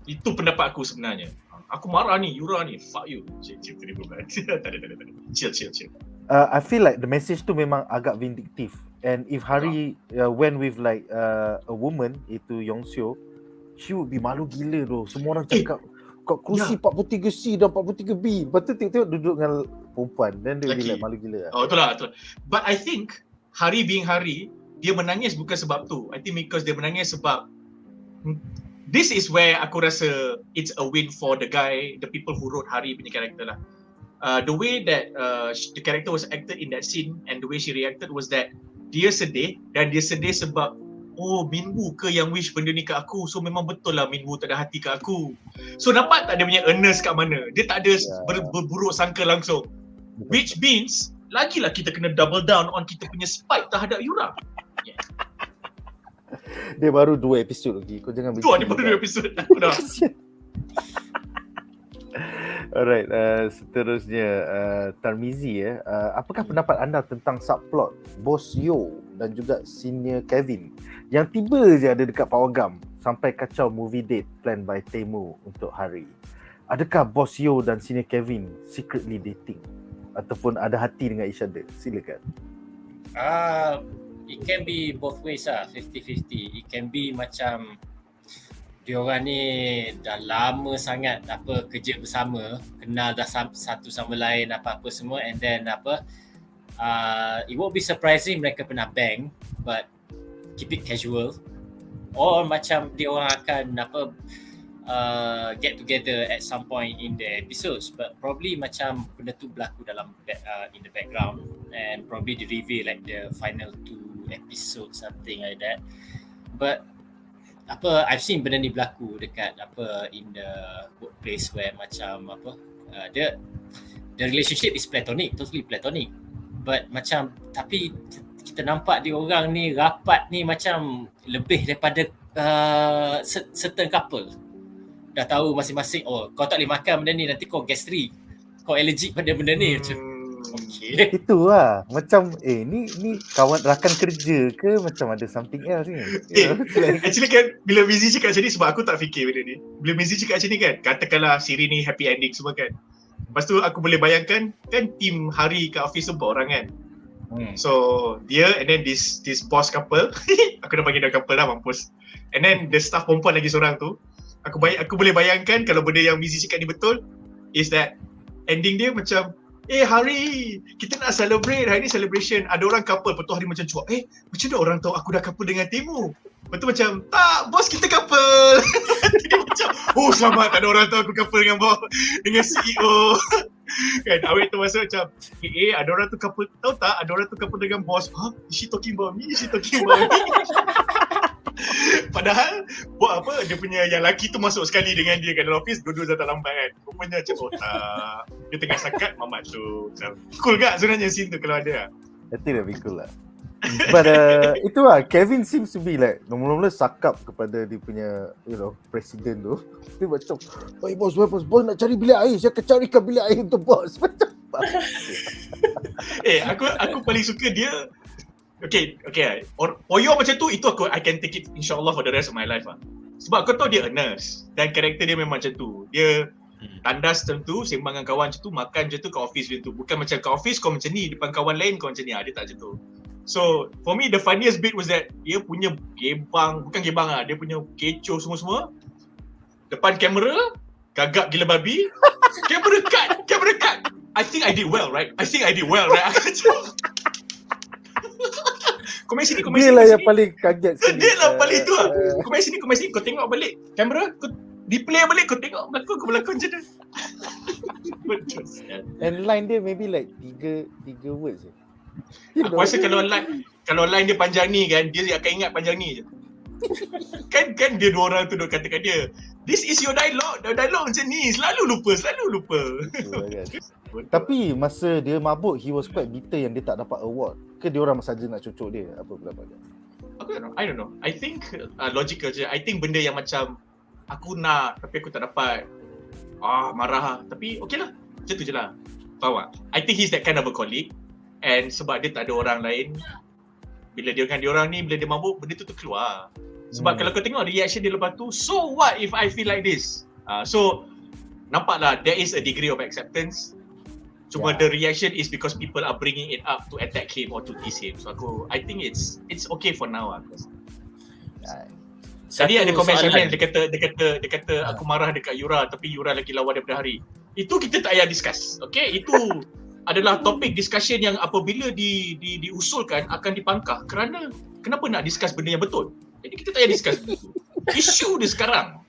S2: itu pendapat aku sebenarnya. Aku marah ni, Yura ni, fuck you. Chill.
S1: I feel like the message tu memang agak vindictive. And if Hari went with like a woman, itu Young-Seo, she would be malu gila tu. Semua orang cakap kat kerusi 43C dan 43B. Lepas tu tengok duduk dengan perempuan, dan dia like malu gila.
S2: Oh itulah. But I think Hari being Hari, dia menangis bukan sebab tu. I think because dia menangis sebab this is where aku rasa it's a win for the guy, the people who wrote Hari punya character lah. The way that the character was acted in that scene and the way she reacted was that dia sedih, dan dia sedih sebab Minggu ke yang wish benda ni kat aku, so memang betul lah Minggu tak ada hati kat aku. So nampak tak dia punya earnest kat mana? Dia tak ada berburuk sangka langsung, which means lagilah kita kena double down on kita punya spike terhadap Yura.
S1: Dia baru 2 episod lagi. Kau jangan
S2: Tu dia baru 2 episod. Aku dah.
S1: Alright, seterusnya Tarmizi apakah pendapat anda tentang subplot Bos Yo dan juga senior Kevin yang tiba je ada dekat Pawagam sampai kacau movie date planned by Tae-Moo untuk Hari? Adakah Bos Yo dan senior Kevin secretly dating ataupun ada hati dengan each other? Silakan.
S3: It can be both ways lah, 50-50. It can be macam diorang ni dah lama sangat kerja bersama, kenal dah satu sama lain apa-apa semua, and then it won't be surprising mereka pernah bang, but keep it casual. Or macam diorang akan get together at some point in the episodes, but probably macam benda tu berlaku dalam in the background, and probably they reveal like the final 2 episodes, something like that. But I've seen benda ni berlaku dekat in the workplace where macam the relationship is platonic, totally platonic, but macam tapi kita nampak dia orang ni rapat ni macam lebih daripada certain couple. Dah tahu masing-masing, kau tak boleh makan benda ni, nanti kau gastri, kau allergic pada benda ni. Macam okay.
S1: Itulah macam ni kawan rakan kerja ke macam ada something else ni.
S2: Actually kan bila Mizi cakap macam ni, sebab aku tak fikir benda ni. Bila Mizi cakap macam ni kan, katakanlah Siri ni happy ending semua kan. Lepas tu aku boleh bayangkan kan team Hari kat office tu orang kan. So dia and then this boss couple aku dah panggil dia couple dah, mampus. And then the staff perempuan lagi seorang tu, aku boleh bayangkan kalau benda yang Mizi cakap ni betul, is that ending dia macam Hari, kita nak celebrate, hari ni celebration. Ada orang couple, lepas tu Hari macam cuak, macam mana orang tahu aku dah couple dengan Tae-Moo? Lepas tu macam, tak, bos kita couple. Dia macam, selamat, tak ada orang tahu aku couple dengan bos, dengan CEO. Kan, awet tu masuk macam, ada orang tu couple, tahu tak, ada orang tu couple dengan bos. Is she talking about me? Is she talking about me? Padahal buat apa, dia punya yang lelaki tu masuk sekali dengan dia kat dalam office, dua-dua datang lambat kan. Rupanya macam tak, dia tengah sakat mamat tu. Macam cool tak sebenarnya scene tu kalau ada?
S1: I think that'd be cool lah. But itulah, Kevin seems to be like mula-mula sakap kepada dia punya presiden tu. Dia macam, bos nak cari bilik air, saya akan carikan bilik air untuk bos. Macam
S2: aku paling suka dia. Okay. Poyo macam tu, itu I can take it insyaAllah for the rest of my life lah. Sebab kau tahu dia earnest dan karakter dia memang macam tu. Dia tandas macam tu, sembang dengan kawan macam tu, makan macam tu kat office macam tu. Bukan macam kat office kau macam ni, depan kawan lain kau macam ni. Dia tak macam tu. So for me the funniest bit was that dia punya dia punya kecoh semua-semua depan kamera, gagap gila babi. Kamera cut. I think I did well, right? Kau main sini.
S1: Dia lah yang paling kaget sekali.
S2: Dia lah paling tu lah. Kau main sini. Kau tengok balik kamera, kau replay balik, kau tengok belakang, kau berlakon macam tu.
S1: And line dia maybe like 3 words je.
S2: Aku rasa kalau line dia panjang ni kan, dia akan ingat panjang ni je. Kan dia dua orang tu duk kata kat dia, this is your dialogue macam ni, selalu lupa.
S1: Tapi masa dia mabuk, he was quite bitter yang dia tak dapat award. Ke dia orang saja nak cucuk dia? Apa pendapat dia?
S2: I don't know. I think logical je. I think benda yang macam aku nak tapi aku tak dapat, marah. Tapi okay lah, macam tu je lah. Faham tak? I think he's that kind of a colleague. And sebab dia tak ada orang lain, bila dia dengan dia orang ni, bila dia mabuk, benda tu keluar. Sebab kalau kau tengok reaction dia lepas tu, so what if I feel like this? So nampaklah there is a degree of acceptance. Cuma the reaction is because people are bringing it up to attack him or to tease him. So I think it's okay for now lah. Tadi ada komen Jamal, dia kata aku marah dekat Yura tapi Yura lagi lawa daripada Hari. Itu kita tak payah discuss. Okay, itu adalah topik discussion yang apabila diusulkan akan dipangkah kerana kenapa nak discuss benda yang betul? Jadi kita tak payah discuss benda tu. Isu dia sekarang,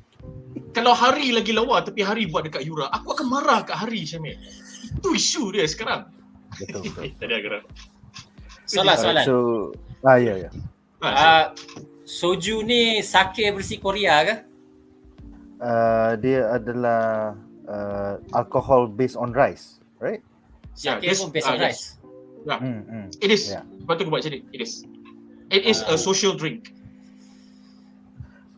S2: kalau Hari lagi lawa tapi Hari buat dekat Yura, aku akan marah kat Hari, Syamil. Itu isu dia sekarang.
S1: Betul.
S2: Tadi agak
S3: Soalan.
S1: So, ya.
S3: Soju ni sake versi Korea ke?
S1: Dia adalah alcohol based on rice, right?
S3: Sake
S2: this-
S3: pun based on
S2: yes.
S3: rice.
S2: It is.
S1: Yeah.
S2: Lepas tu aku buat macam ni. It is. It is a social drink.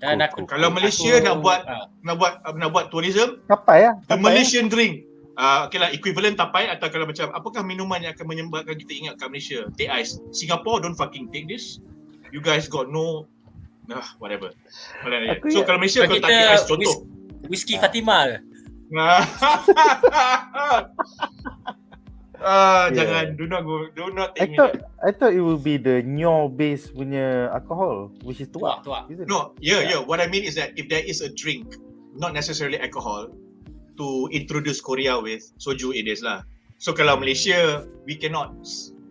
S3: Dan
S1: Cool.
S2: Kalau Malaysia nak buat tourism,
S1: Tapai lah.
S2: the Malaysian drink. Okay lah, equivalent tapai, atau kalau macam apakah minuman yang akan menyebabkan kita ingat kat Malaysia? Teh ais. Singapore, don't fucking take this. You guys got no whatever. So kalau Malaysia kau tak teh ais contoh.
S3: Whisky Fatima ke?
S2: Jangan, do not take me
S1: I
S2: there.
S1: thought it would be the nyo based punya alcohol, which is tuak. Isn't it?
S2: No, yeah. What I mean is that if there is a drink, not necessarily alcohol, to introduce Korea with, soju it is lah. So kalau Malaysia, we cannot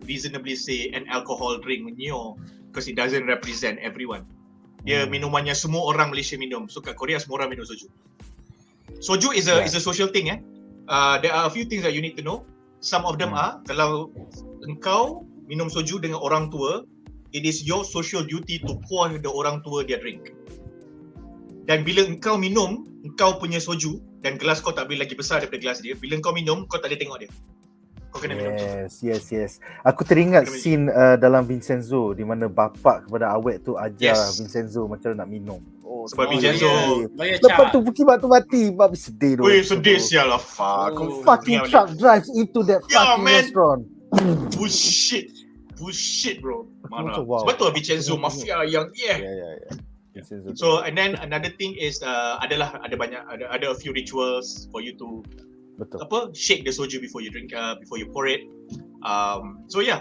S2: reasonably say an alcohol drink nyo because it doesn't represent everyone. Dia minumannya semua orang Malaysia minum. So kat Korea semua orang minum soju. Soju is a social thing. There are a few things that you need to know. Some of them are, kalau engkau minum soju dengan orang tua, it is your social duty to pour the orang tua their drink. Dan bila engkau minum, engkau punya soju dan gelas kau tak boleh lagi besar daripada gelas dia. Bila engkau minum, kau tak boleh tengok dia. Kau kena minum soju.
S1: Yes. Aku teringat scene dalam Vincenzo di mana bapak kepada awet tu ajar Vincenzo macam nak minum.
S2: Sebab Vincenzo,
S1: lepas tu bukibat tu mati, bab sedih tu.
S2: weh sedih sial lah, fuck.
S1: Fucking truck drives into that fucking restaurant.
S2: Bullshit bro. Mana?
S1: Wow.
S2: Sebab tu Vincenzo mafia yang
S1: Yeah. Vincenzo.
S2: So and then another thing is ada a few rituals for you to shake the soju before you drink, before you pour it.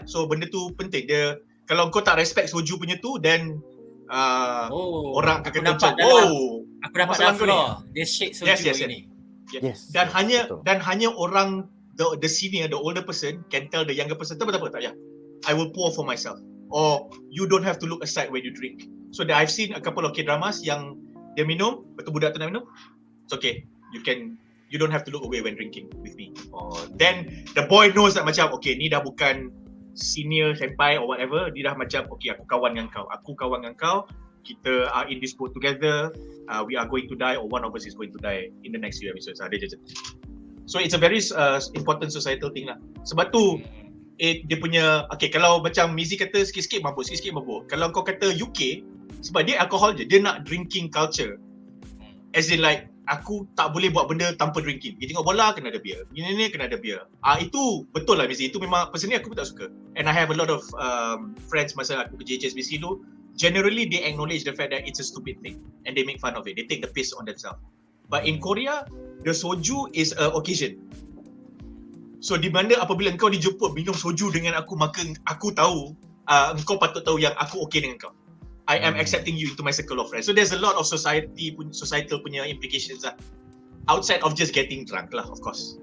S2: So benda tu penting. Dia kalau kau tak respect soju punya tu, then orang akan kata macam
S3: aku dapat dalam floor dia shake soju ini.
S1: Yes.
S2: Dan hanya orang the senior, the older person can tell the younger person, tak apa, I will pour for myself, or you don't have to look aside when you drink. So I've seen a couple of K-dramas yang dia minum, betul budak tu nak minum, it's okay, you don't have to look away when drinking with me. Then the boy knows that macam okay, ni dah bukan senior, senpai or whatever, dia dah macam okay, aku kawan dengan kau, kita are in this boat together, we are going to die, or one of us is going to die in the next few episodes. So it's a very important societal thing lah. Sebab tu dia punya, okay, kalau macam Mizi kata sikit-sikit mabuk. Kalau kau kata UK, sebab dia alkohol je, dia nak drinking culture, as in like aku tak boleh buat benda tanpa drinking. Dia tengok bola kena ada beer, ni kena ada beer. Itu betul lah Mizi, itu memang personally aku pun tak suka. And I have a lot of friends masa aku kerja HSBC dulu, generally they acknowledge the fact that it's a stupid thing and they make fun of it, they take the piss on themselves. But in Korea, the soju is a occasion. So di mana apabila engkau dijemput minum soju dengan aku, maka aku tahu engkau patut tahu yang aku okay dengan kau. I am accepting you into my circle of friends. So there's a lot of societal punya implications lah, outside of just getting drunk lah, of course.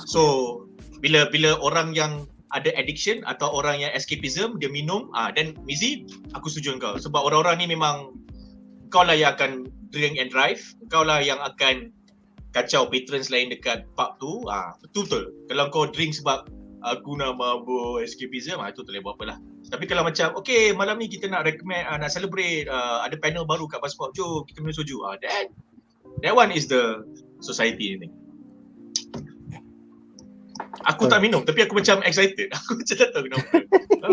S2: So bila orang yang ada addiction atau orang yang escapism, dia minum, then Mizi, aku setuju dengan kau. Sebab orang-orang ni memang, kau lah yang akan drink and drive, kau lah yang akan kacau patrons lain dekat pub tu. Betul. Kalau kau drink sebab aku nak mabuk escapism, itu tak boleh buat apa lah. Tapi kalau macam okay, malam ni kita nak recommend, nak celebrate, ada panel baru kat BuzzPOP, jom kita minum soju, that one is the society ni. Aku tak minum tapi aku macam excited. Aku macam tak tahu kenapa.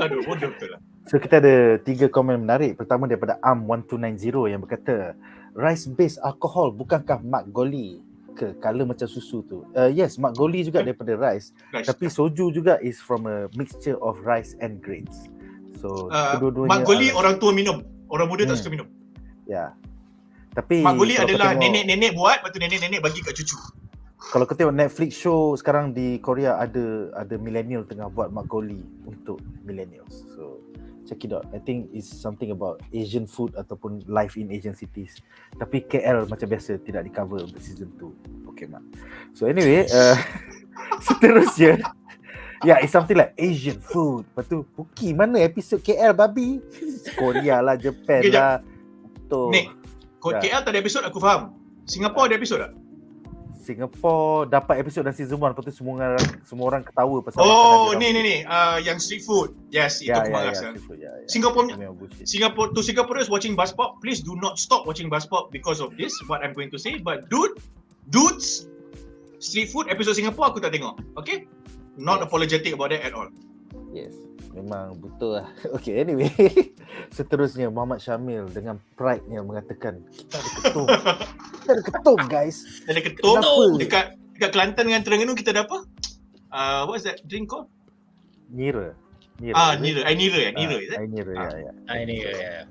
S2: Aduh, bodoh betul lah.
S1: So kita ada 3 komen menarik. Pertama daripada Am1290 yang berkata, rice based alcohol bukankah Makgoli ke color macam susu tu? Yes, Makgoli juga daripada rice. Tapi soju juga is from a mixture of rice and grains. So kedua-duanya
S2: Makgoli orang tua minum, orang muda tak suka minum.
S1: Ya. Tapi
S2: Makgoli adalah nenek-nenek buat, lepas tu nenek-nenek bagi kat cucu.
S1: Kalau kau tengok Netflix show sekarang di Korea, ada millennial tengah buat Makgoli untuk millennials. So check it out. I think it's something about Asian food ataupun life in Asian cities. Tapi KL macam biasa tidak di cover untuk season 2 Pokemon. So anyway, seterusnya Yeah, it's something like Asian food. Lepas tu, Puki mana episod KL babi? Korea lah, Japan
S2: Okay,
S1: lah. Tu.
S2: Nick, KL tak ada episod aku faham. Singapore ada episod tak?
S1: Singapore dapat episod dan season 1. Lepas tu semua orang ketawa pasal
S2: Oh,
S1: makanan dia.
S2: ni. Yang street food. Yes, itu aku marah sekarang.
S1: Singapore.
S2: Singaporeans watching BuzzPOP, please do not stop watching BuzzPOP because of this, what I'm going to say. But dudes, street food episode Singapore aku tak tengok. Okay? Not apologetic about that at all.
S1: Yes, memang betul lah. Okay, anyway. Seterusnya, Muhammad Syamil dengan pride-nya mengatakan, kita ada ketum. Kita ada ketum, guys.
S2: Ada ketum.
S1: Kenapa?
S2: Dekat Kelantan dengan Terengganu kita ada apa? What's that drink called?
S1: Nira.
S2: Nira, is it?
S1: Nira, ya.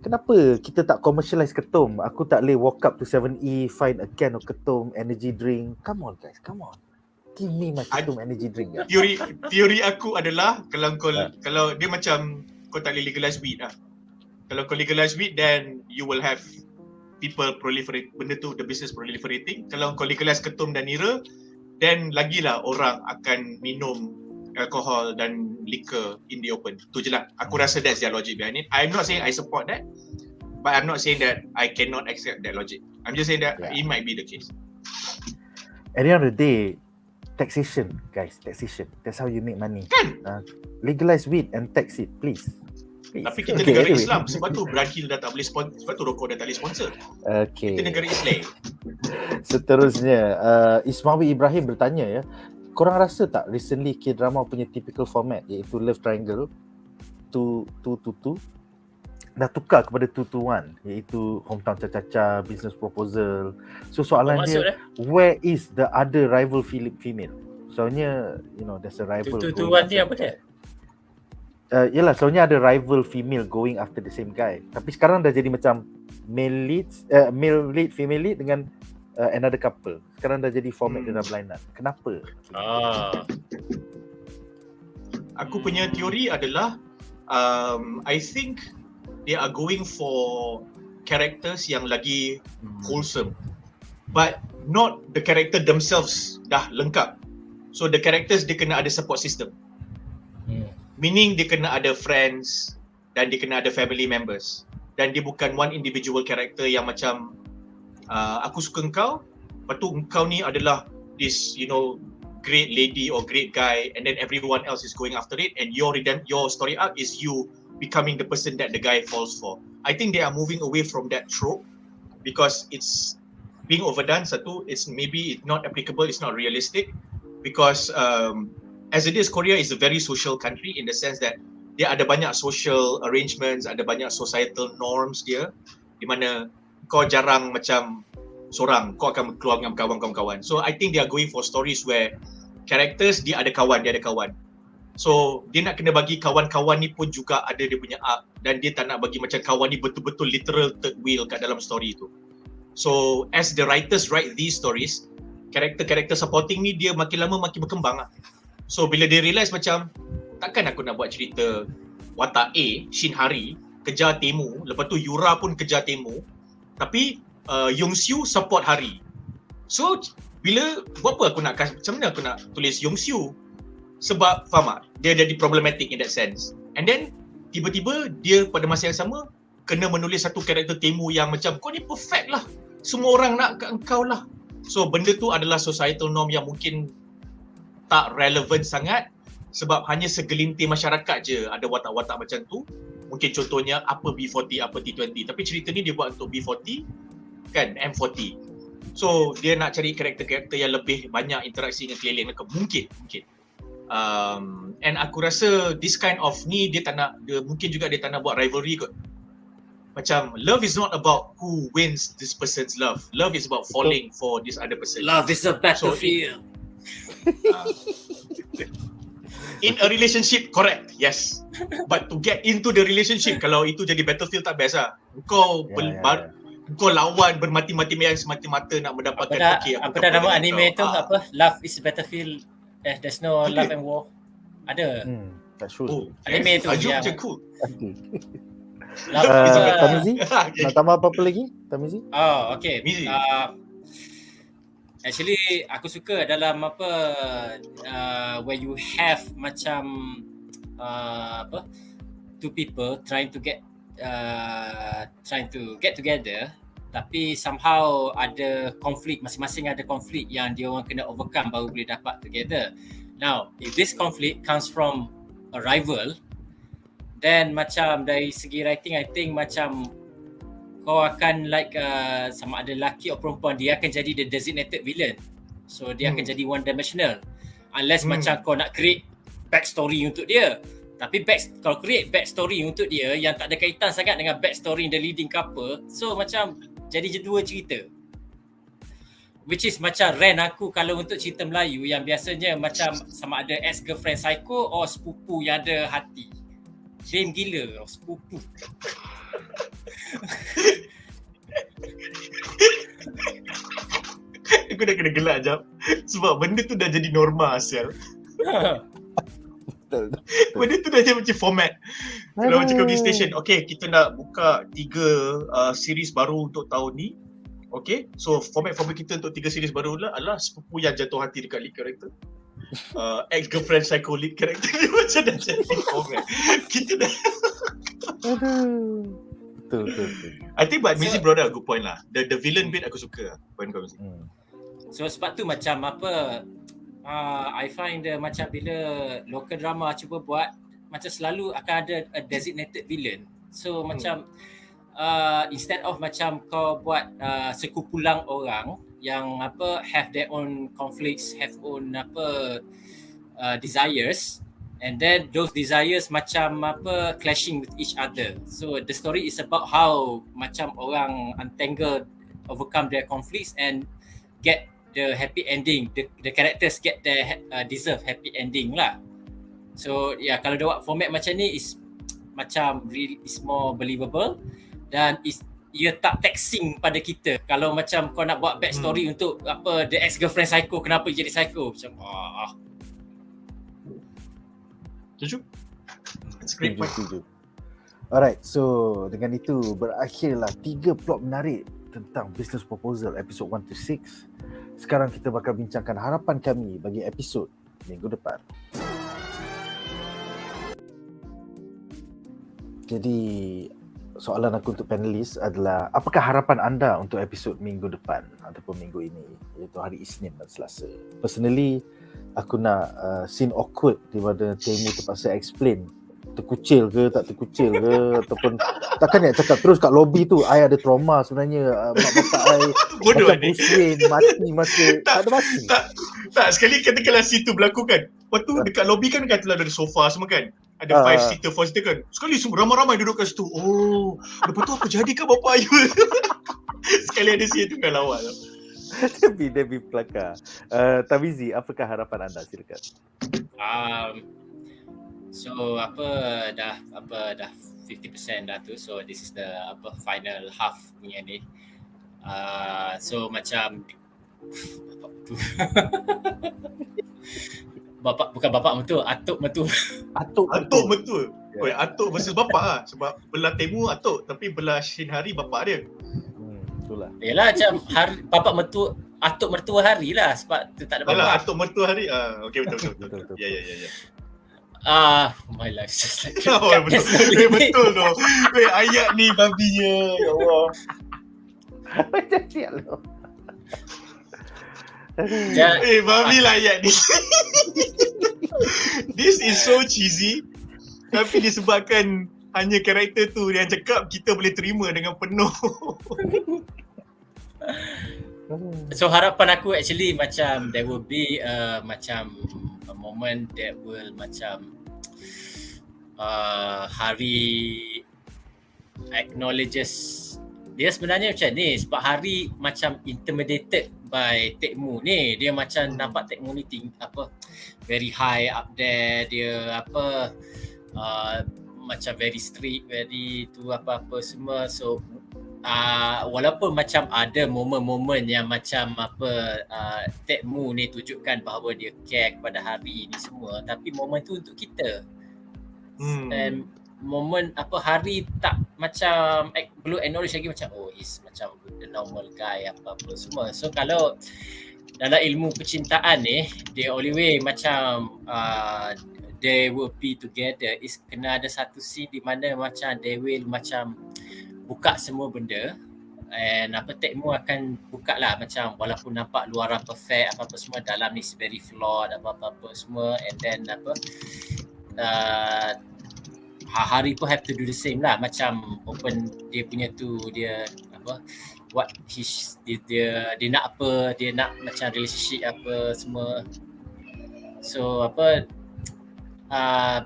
S1: Kenapa kita tak commercialize ketum? Aku tak boleh walk up to 7E, find a can of ketum, energy drink. Come on, guys, come on. Give me my ketum energy drink, guys.
S2: Teori aku adalah kalau dia macam kau tak boleh legalize weed lah. Kalau kau legalize weed, then you will have people proliferate, benda tu, the business proliferating. Kalau kau legalize ketum dan nira, then lagilah orang akan minum alcohol dan liquor in the open. Tu je lah. Aku rasa that's their logic behind it. I'm not saying I support that, but I'm not saying that I cannot accept that logic. I'm just saying that it might be the case.
S1: At the end of the day, taxation, guys, taxation. That's how you make money.
S2: Kan?
S1: Legalize weed and tax it, please.
S2: Tapi kita negara Islam, sebab tu Brakil dah tak boleh sponsor, sebab tu rokok dah tak boleh sponsor.
S1: Okay.
S2: Kita negara Islam.
S1: Seterusnya, Ismawi Ibrahim bertanya ya, korang rasa tak recently K-drama punya typical format iaitu love triangle 2-2-2 dah tukar kepada 2-2-1 iaitu hometown caca-caca, business proposal. So soalan dia, where is the other rival female? Soalnya, there's a rival.
S3: 2-2-1 ni apa dia?
S1: Yelah, soalnya ada rival female going after the same guy. Tapi sekarang dah jadi macam male lead, female lead dengan another couple. Sekarang dah jadi format dia dah berlainan. Kenapa?
S2: Aku punya teori adalah I think they are going for characters yang lagi wholesome, but not the character themselves dah lengkap. So the characters dia kena ada support system. Meaning dia kena ada friends dan dia kena ada family members. Dan dia bukan one individual character yang macam aku suka engkau, lepas tu engkau ni adalah this great lady or great guy, and then everyone else is going after it, and your story arc is you becoming the person that the guy falls for. I think they are moving away from that trope because it's being overdone. Satu, it's maybe not applicable, it's not realistic, because as it is, Korea is a very social country in the sense that dia ada banyak social arrangements, ada banyak societal norms dia, di mana kau jarang macam seorang, kau akan keluar dengan kawan-kawan. So I think they are going for stories where characters dia ada kawan. So dia nak kena bagi kawan-kawan ni pun juga ada dia punya arc, dan dia tak nak bagi macam kawan ni betul-betul literal third wheel kat dalam story tu. So as the writers write these stories, karakter-karakter supporting ni dia makin lama makin berkembang lah. So bila dia realise macam takkan aku nak buat cerita watak A, Shin Hari kejar Tae-Moo, lepas tu Yura pun kejar Tae-Moo, tapi Young-Seo support Hari. So bila buat apa aku nak, macam mana aku nak tulis Young-Seo? Sebab faham tak? Dia jadi problematic in that sense. And then tiba-tiba dia pada masa yang sama kena menulis satu karakter Tae-Moo yang macam kau ni perfect lah, semua orang nak kat engkau lah. So benda tu adalah societal norm yang mungkin tak relevan sangat, sebab hanya segelintir masyarakat je ada watak-watak macam tu. Mungkin contohnya apa B40, apa T20, tapi cerita ni dia buat untuk B40 kan, M40. So dia nak cari karakter-karakter yang lebih banyak interaksi dengan keliling mereka, mungkin. And aku rasa this kind of ni dia tak nak, mungkin juga dia tak nak buat rivalry kot. Macam love is not about who wins this person's love. Love is about falling for this other person.
S3: Love is a battlefield.
S2: In a relationship, correct, yes. But to get into the relationship, kalau itu jadi battlefield tak best lah. Engkau lawan bermati-mati semati-mata nak mendapatkan
S3: apa dah nama anime tu apa? Love is a battlefield. There's no love and war. Ada.
S1: Tak sure.
S3: Anime tu
S2: yang
S3: macam
S2: cool.
S1: Tarmizi, nak tambah apa-apa lagi? Tarmizi?
S3: Oh, okay. Actually aku suka dalam apa where you have macam two people trying to get together, tapi somehow ada konflik, masing-masing ada konflik yang dia orang kena overcome baru boleh dapat together. Now, if this conflict comes from a rival, then macam dari segi writing, I think macam kau akan like sama ada lelaki atau perempuan, dia akan jadi the designated villain. So dia akan jadi one dimensional. Unless macam kau nak create backstory untuk dia. Tapi kalau create backstory untuk dia yang tak ada kaitan sangat dengan backstory the leading couple, so macam jadi dua cerita. Which is macam rant aku kalau untuk cerita Melayu yang biasanya macam sama ada ex-girlfriend psycho or sepupu yang ada hati. Lame gila sepupu.
S2: Aku dah kena gelak jap. Sebab benda tu dah jadi norma asal. Benda tu dah jadi macam format. Kalau macam Kaki Station, okay, kita nak buka 3 series baru untuk tahun ni. Okay, so format kita untuk 3 series baru lah adalah sepupu yang jatuh hati dekat lead character, ex-girlfriend psycho lead character. Dia macam dah jadi format. Kita dah
S1: Betul.
S2: I think but Mizi brought up a good point lah. The villain bit aku suka point kau Mizi.
S3: So sebab tu macam apa I find macam bila local drama cuba buat, macam selalu akan ada a designated villain. So macam instead of macam kau buat sekumpulan orang yang apa have their own conflicts, have own apa desires, and then those desires macam apa clashing with each other. So the story is about how macam orang untangle, overcome their conflicts and get the happy ending. The characters get their deserve happy ending lah. So kalau dia buat format macam ni is macam really is more believable dan ia tak taxing pada kita. Kalau macam kau nak buat backstory untuk apa the ex-girlfriend psycho, kenapa jadi psycho, macam
S2: Setuju? That's a great point.
S1: Setuju. Alright, so dengan itu berakhirlah 3 plot menarik tentang business proposal episod 1 to 6. Sekarang kita bakal bincangkan harapan kami bagi episod minggu depan. Jadi soalan aku untuk panelis adalah, apakah harapan anda untuk episod minggu depan ataupun minggu ini, iaitu hari Isnin dan Selasa? Personally, aku nak scene awkward di mana Tae-Moo terpaksa explain terkucil ke tak terkucil ke, ataupun takkan nak cakap terus kat lobby tu I ada trauma sebenarnya, mak bapak I macam Bruce Wayne mati masa tak ada mati.
S2: Tak, sekali katakanlah situ berlaku kan. Lepas tu dekat lobby kan katalah ada sofa semua kan. Ada 5 seater, 4 seater kan. Sekali semua ramai-ramai duduk kat situ. Oh, lepas tu apa jadi kat bapak ayu? Sekali ada situ kan lawak.
S1: Debbie pelakar. Tarmizi, apakah harapan anda? Silakan.
S3: So dah 50% dah tu. So this is the final half punya ni. So macam bapak bukan bapak mentua, atuk mentua. Atuk
S2: mentua. Oi, atuk versus bapak lah. Sebab belah Tae-Moo atuk, tapi belah Shin Hari bapak dia.
S1: Itulah.
S3: Yalah macam bapak mentua, atuk mertua hari lah, sebab tu tak ada bapak.
S2: Alah, atuk mertua hari. Okey, betul. Ya.
S3: My life just like
S2: betul tu. Ayat ni babinya, ya Allah.
S1: Macam siap loh.
S2: Babi lah ayat ni. This is so cheesy. Tapi disebabkan hanya karakter tu yang cakap, kita boleh terima dengan penuh.
S3: So harapan aku actually macam there will be macam a moment that will macam Hari acknowledges dia sebenarnya macam ni, sebab Hari macam intimidated by Tae-Moo ni. Dia macam nampak Tae-Moo ni very high up there, dia macam very strict, very tu apa-apa semua. So walaupun macam ada momen-momen yang macam Tae-Moo ni tunjukkan bahawa dia care kepada Hari ni semua, tapi momen tu untuk kita. And momen Hari tak macam belum acknowledge lagi, macam he's macam the normal guy apa-apa semua. So kalau dalam ilmu percintaan ni, the only way macam they will be together is kena ada satu scene di mana macam they will macam buka semua benda, and Tae-Moo akan buka lah macam walaupun nampak luaran perfect apa-apa semua, dalam ni very flawed apa-apa semua, and then Hari pun have to do the same lah, macam open dia punya tu, dia what dia nak apa, dia nak macam relationship apa semua. So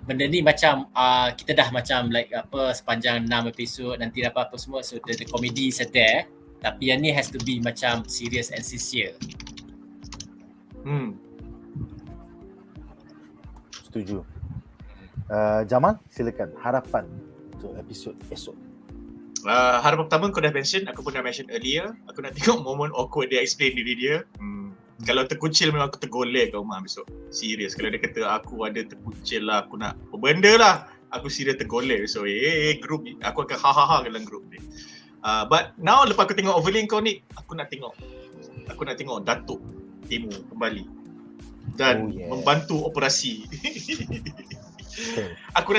S3: benda ni macam kita dah macam like sepanjang 6 episod nanti apa semua, so the comedy is there, tapi yang ni has to be macam serious and sincere.
S1: Setuju. Jamal, silakan harapan untuk episod esok.
S2: Harapan pertama kau dah mention, aku pun dah mention earlier, aku nak tengok moment awkward dia explain diri dia. Kalau terkucil memang aku tergolek kau mah besok. Serius, kalau dia kata aku ada terkucil lah, aku nak apa benda lah, aku serius tergolek besok. Group ni, aku akan ha-ha-ha dalam group ni. But now lepas aku tengok overlay kau ni, aku nak tengok Datuk Tae-Moo kembali dan membantu operasi. Aku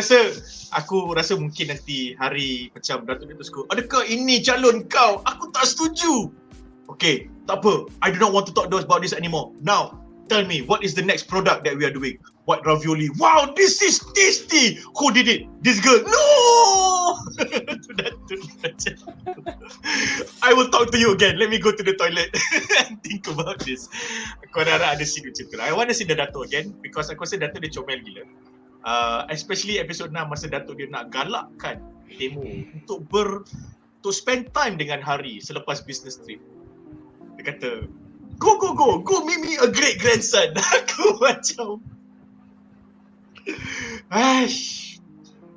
S2: rasa mungkin nanti Hari macam Datuk dia terus, adakah ini calon kau? Aku tak setuju. Okay, tak apa. I do not want to talk about this anymore. Now, tell me, what is the next product that we are doing? White ravioli. Wow, this is tasty. Who did it? This girl. No! I will talk to you again. Let me go to the toilet and think about this. Aku harap ada scene macam tu. I want to see the Datuk again because aku rasa Datuk dia comel gila. Especially episode 6 masa Datuk dia nak galakkan Tae-Moo untuk spend time dengan Hari selepas business trip. Dia kata, go make me a great grandson. Aku macam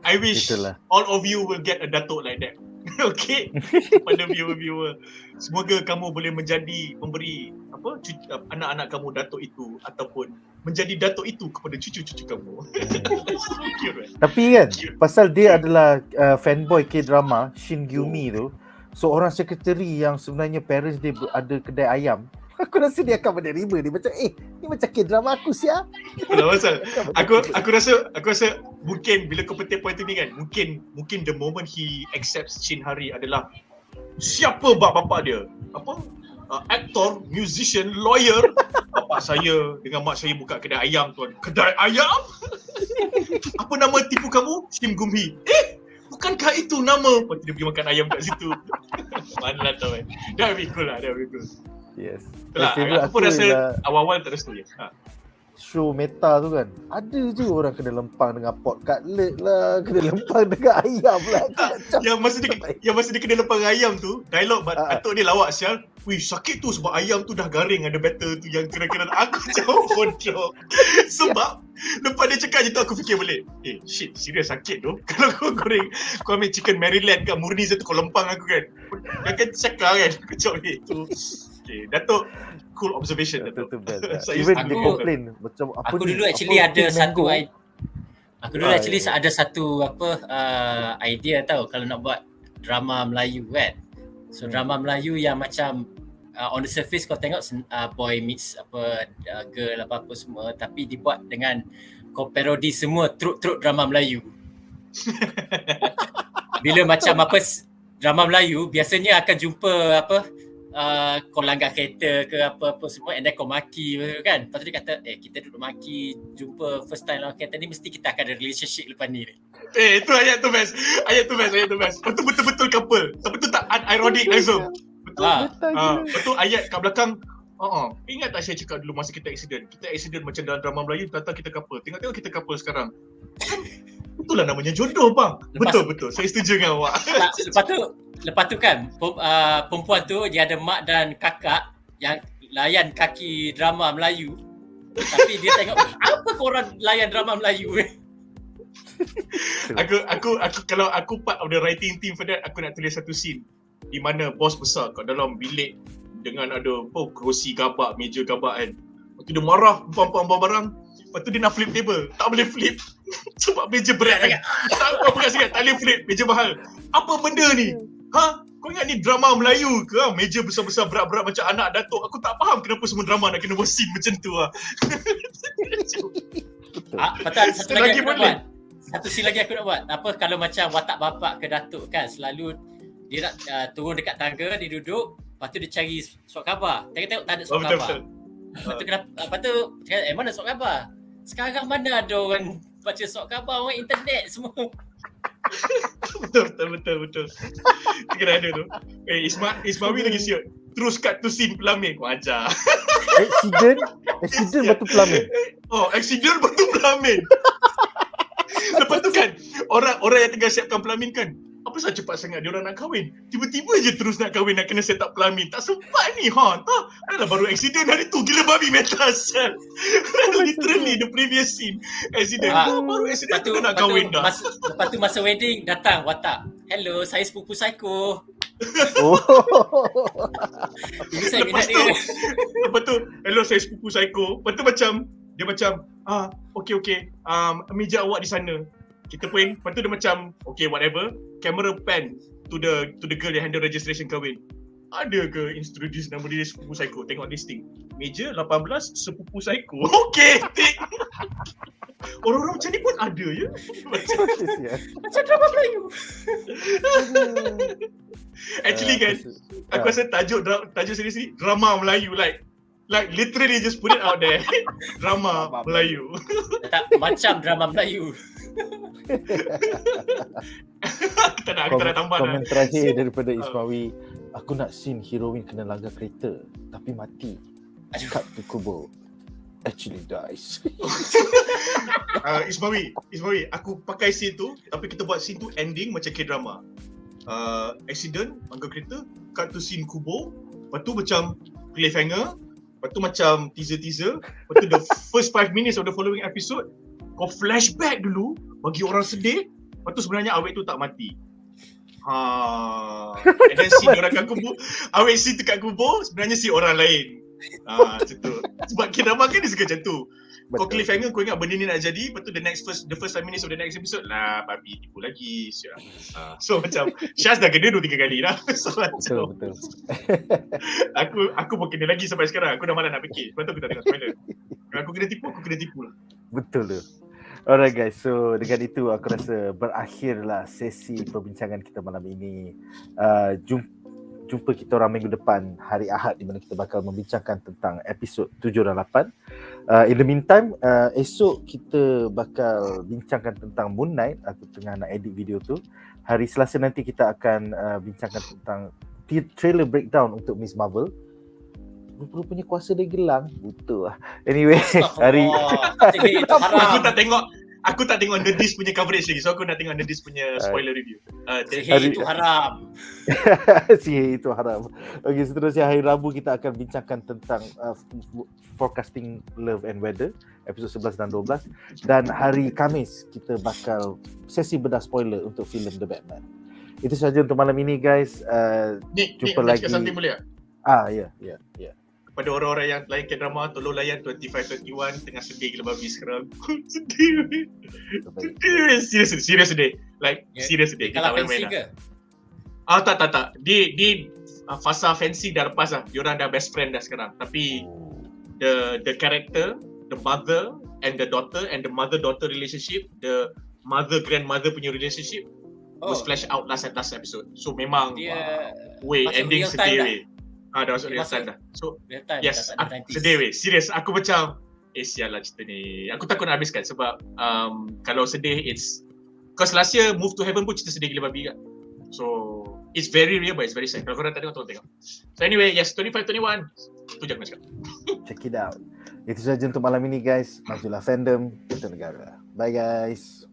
S2: I wish all of you will get a Datuk like that. Okay, pada viewer-viewer, semoga kamu boleh memberi anak-anak kamu Datuk itu, ataupun menjadi Datuk itu kepada cucu-cucu kamu. Cute, right?
S1: Tapi kan, pasal dia adalah fanboy K-drama Shin Gyumi tu, seorang sekretari yang sebenarnya parents dia ada kedai ayam, aku rasa dia akan menerima. Dia macam ni macam K-drama aku siap.
S2: Itulah pasal aku rasa mungkin bila kau petik point tu ni kan, mungkin the moment he accepts Shin Hari adalah siapa bapak dia? Aktor, musician, lawyer. Bapak saya dengan mak saya buka kedai ayam tuan. Kedai ayam? Apa nama tipu kamu? Shin Gumhi. Bukankah itu nama? Lepas dia pergi makan ayam kat situ. Mana lah tahu kan. That would be cool.
S1: Yes.
S2: Itulah, aku pun rasa awal-awal tak restu je.
S1: Show meta tu kan, ada je orang kena lempang dengan pot cutlet lah, kena lempang dengan ayam lah.
S2: Yang masa dia kena lempang ayam tu, dialog Datuk dia lawak sial. Wih, sakit tu sebab ayam tu dah garing, ada batter tu yang kena aku jauh bodoh. Sebab lepas dia cakap je tu aku fikir balik, shit, serius sakit tu. Kalau kau goreng, kau ambil chicken Maryland kat murni tu kau lempang aku kan. Jangan cakap kan, aku cakap tu. Okay, Datuk, cool observation Datuk.
S1: Even dia complain macam apa
S3: aku
S1: ni,
S3: dulu actually ada satu ada satu idea tau kalau nak buat drama Melayu kan. So drama Melayu yang macam on the surface kau tengok boy meets girl apa semua, tapi dibuat dengan kau parody semua trup drama Melayu. Bila macam drama Melayu biasanya akan jumpa kau langgar kereta ke apa semua, and then kau maki kan. Lepas tu dia kata kita duduk maki, jumpa first time langgar kereta ni, mesti kita akan ada relationship lepas ni.
S2: Itu ayat tu best. Betul-betul couple. Tapi tu tak ironic langsung. Betul ayat kat belakang. Ingat tak saya cakap dulu masa kita accident macam dalam drama Melayu, tata kita couple. Tengok kita couple sekarang. Itulah namanya jodoh bang. Betul. Saya setuju dengan awak.
S3: Lepas tu kan perempuan tu dia ada mak dan kakak yang layan Kaki drama Melayu. Tapi dia tengok apa korang layan drama Melayu
S2: Aku kalau aku part of the writing team for that, aku nak tulis satu scene di mana bos besar kat dalam bilik dengan ada kerusi gabak, meja gabak kan. Lepas tu dia marah, buang barang. Lepas tu dia nak flip table, tak boleh flip sebab meja berat sangat. Tak boleh flip, meja mahal. Apa benda ni? Kau ingat ni drama Melayu ke? Meja besar-besar berat-berat macam anak datuk. Aku tak faham kenapa semua drama nak kena buat scene macam tu lah.
S1: Betul.
S3: Patut satu lagi aku nak
S2: boleh.
S3: buat. Satu scene lagi aku nak buat. Apa kalau macam watak bapak ke datuk kan, selalu dia nak turun dekat tangga, dia duduk, lepas tu dia cari surat khabar. Tengok tak ada surat khabar.
S2: Betul.
S3: Lepas tu kenapa? Lepas tu cakap, mana surat khabar? Sekarang mana ada orang baca surat khabar, orang internet semua.
S2: Betul. Dia kena ada tu. Ismawi lagi siut. Terus cut to scene pelamin. Kau ajar.
S1: Accident batu pelamin.
S2: Accident batu pelamin. Lepas tu kan, orang yang tengah siapkan pelamin kan, apa sahaja cepat sangat dia orang nak kahwin. Tiba-tiba je terus nak kahwin, nak kena set up pelamin. Tak sempat ni, tak. Adalah baru accident hari tu. Gila babi mental sel. Literally the previous scene. Accident. Baru accident tu nak kahwin dah.
S3: Lepas tu masa wedding datang watak. Hello, saya sepupu psycho. Ini saya minat dia.
S2: Lepas tu, hello saya sepupu psycho. Lepas tu dia macam okay. Meja awak di sana. Kita pun, lepas tu dia macam okay whatever. Camera pan to the girl yang handle registration kahwin. Ada ke introduce nama dia sepupu psycho? Tengok listing. Meja 18 sepupu psycho. Okay, tik. Orang-orang macam ni pun ada ya.
S3: Macam drama Melayu.
S2: Actually kan, aku rasa tajuk sini drama Melayu, like literally just put it out there. Drama Melayu.
S3: Tak macam drama Melayu.
S2: Kita nak tambah
S1: komen terakhir daripada Ismawi. Aku nak scene heroin kena langgar kereta tapi mati. Cut to kubur. Actually dies.
S2: Ismawi, aku pakai scene tu, tapi kita buat scene tu ending macam K-drama. Accident, langgar kereta, cut to scene kubur, lepas tu macam cliffhanger, lepas tu macam teaser, lepas tu the first 5 minutes of the following episode, kau flashback dulu, bagi orang sedih, lepas tu sebenarnya awet tu tak mati. And then scene orang kat kubur, awet scene tu kat kubur, sebenarnya si orang lain. Macam tu. Sebab K-drama kan dia suka macam tu. Kau cliffhanger, kau ingat benda ni nak jadi, lepas tu the first 5 minutes of the next episode lah, babi tipu lagi. So macam Syaz dah kena 2-3 kali dah. So macam
S1: Betul.
S2: Aku pun kena lagi sampai sekarang. Aku dah malas nak fikir. Sebab tu aku tak tengok spoiler. Kalau aku kena tipu lah.
S1: Betul tu. Alright guys, so dengan itu aku rasa berakhirlah sesi perbincangan kita malam ini. Jumpa kita orang minggu depan hari Ahad di mana kita bakal membincangkan tentang episod 7 dan 8. In the meantime, esok kita bakal bincangkan tentang Moon Knight. Aku tengah nak edit video tu. Hari Selasa nanti kita akan bincangkan tentang trailer breakdown untuk Miss Marvel. Rupanya kuasa dia gelang. Betul lah. Anyway, hari
S2: Aku tak tengok Nerdis punya coverage lagi. So aku nak tengok Nerdis punya spoiler review.
S3: Sihir itu haram.
S1: Sihir itu haram. Okey, seterusnya hari Rabu kita akan bincangkan tentang forecasting love and weather episod 11 dan 12, dan hari Khamis kita bakal sesi bedah spoiler untuk filem The Batman. Itu sahaja untuk malam ini guys. Jumpa lagi.
S2: Something boleh tak?
S1: Ya.
S2: Kepada orang-orang yang lain K-drama, tolong layan 25-21 tengah sedih gila babi sekarang. Sedih. Serius sedih. Serius sedih.
S3: Kalau fancy ke?
S2: Tak. Di fasa fancy dah lepas lah. Diorang dah best friend dah sekarang. Tapi the character, the mother and the daughter, and the mother-daughter relationship, the mother-grandmother punya relationship was flashed out last episode. So memang ending sedih. Dah masuk real time dah. So yes, sedih weh. Serius, aku macam sial lah cerita ni. Aku takut nak habiskan sebab kalau sedih cause last year Move to Heaven pun cerita sedih gila babi kan. So it's very real but it's very sad. Kalau korang tak tengok, tolong tengok. So anyway, yes, 25-21 tu je aku nak cakap.
S1: Check it out. Itu sahaja untuk malam ini guys. Majulah fandom, kita negara. Bye guys.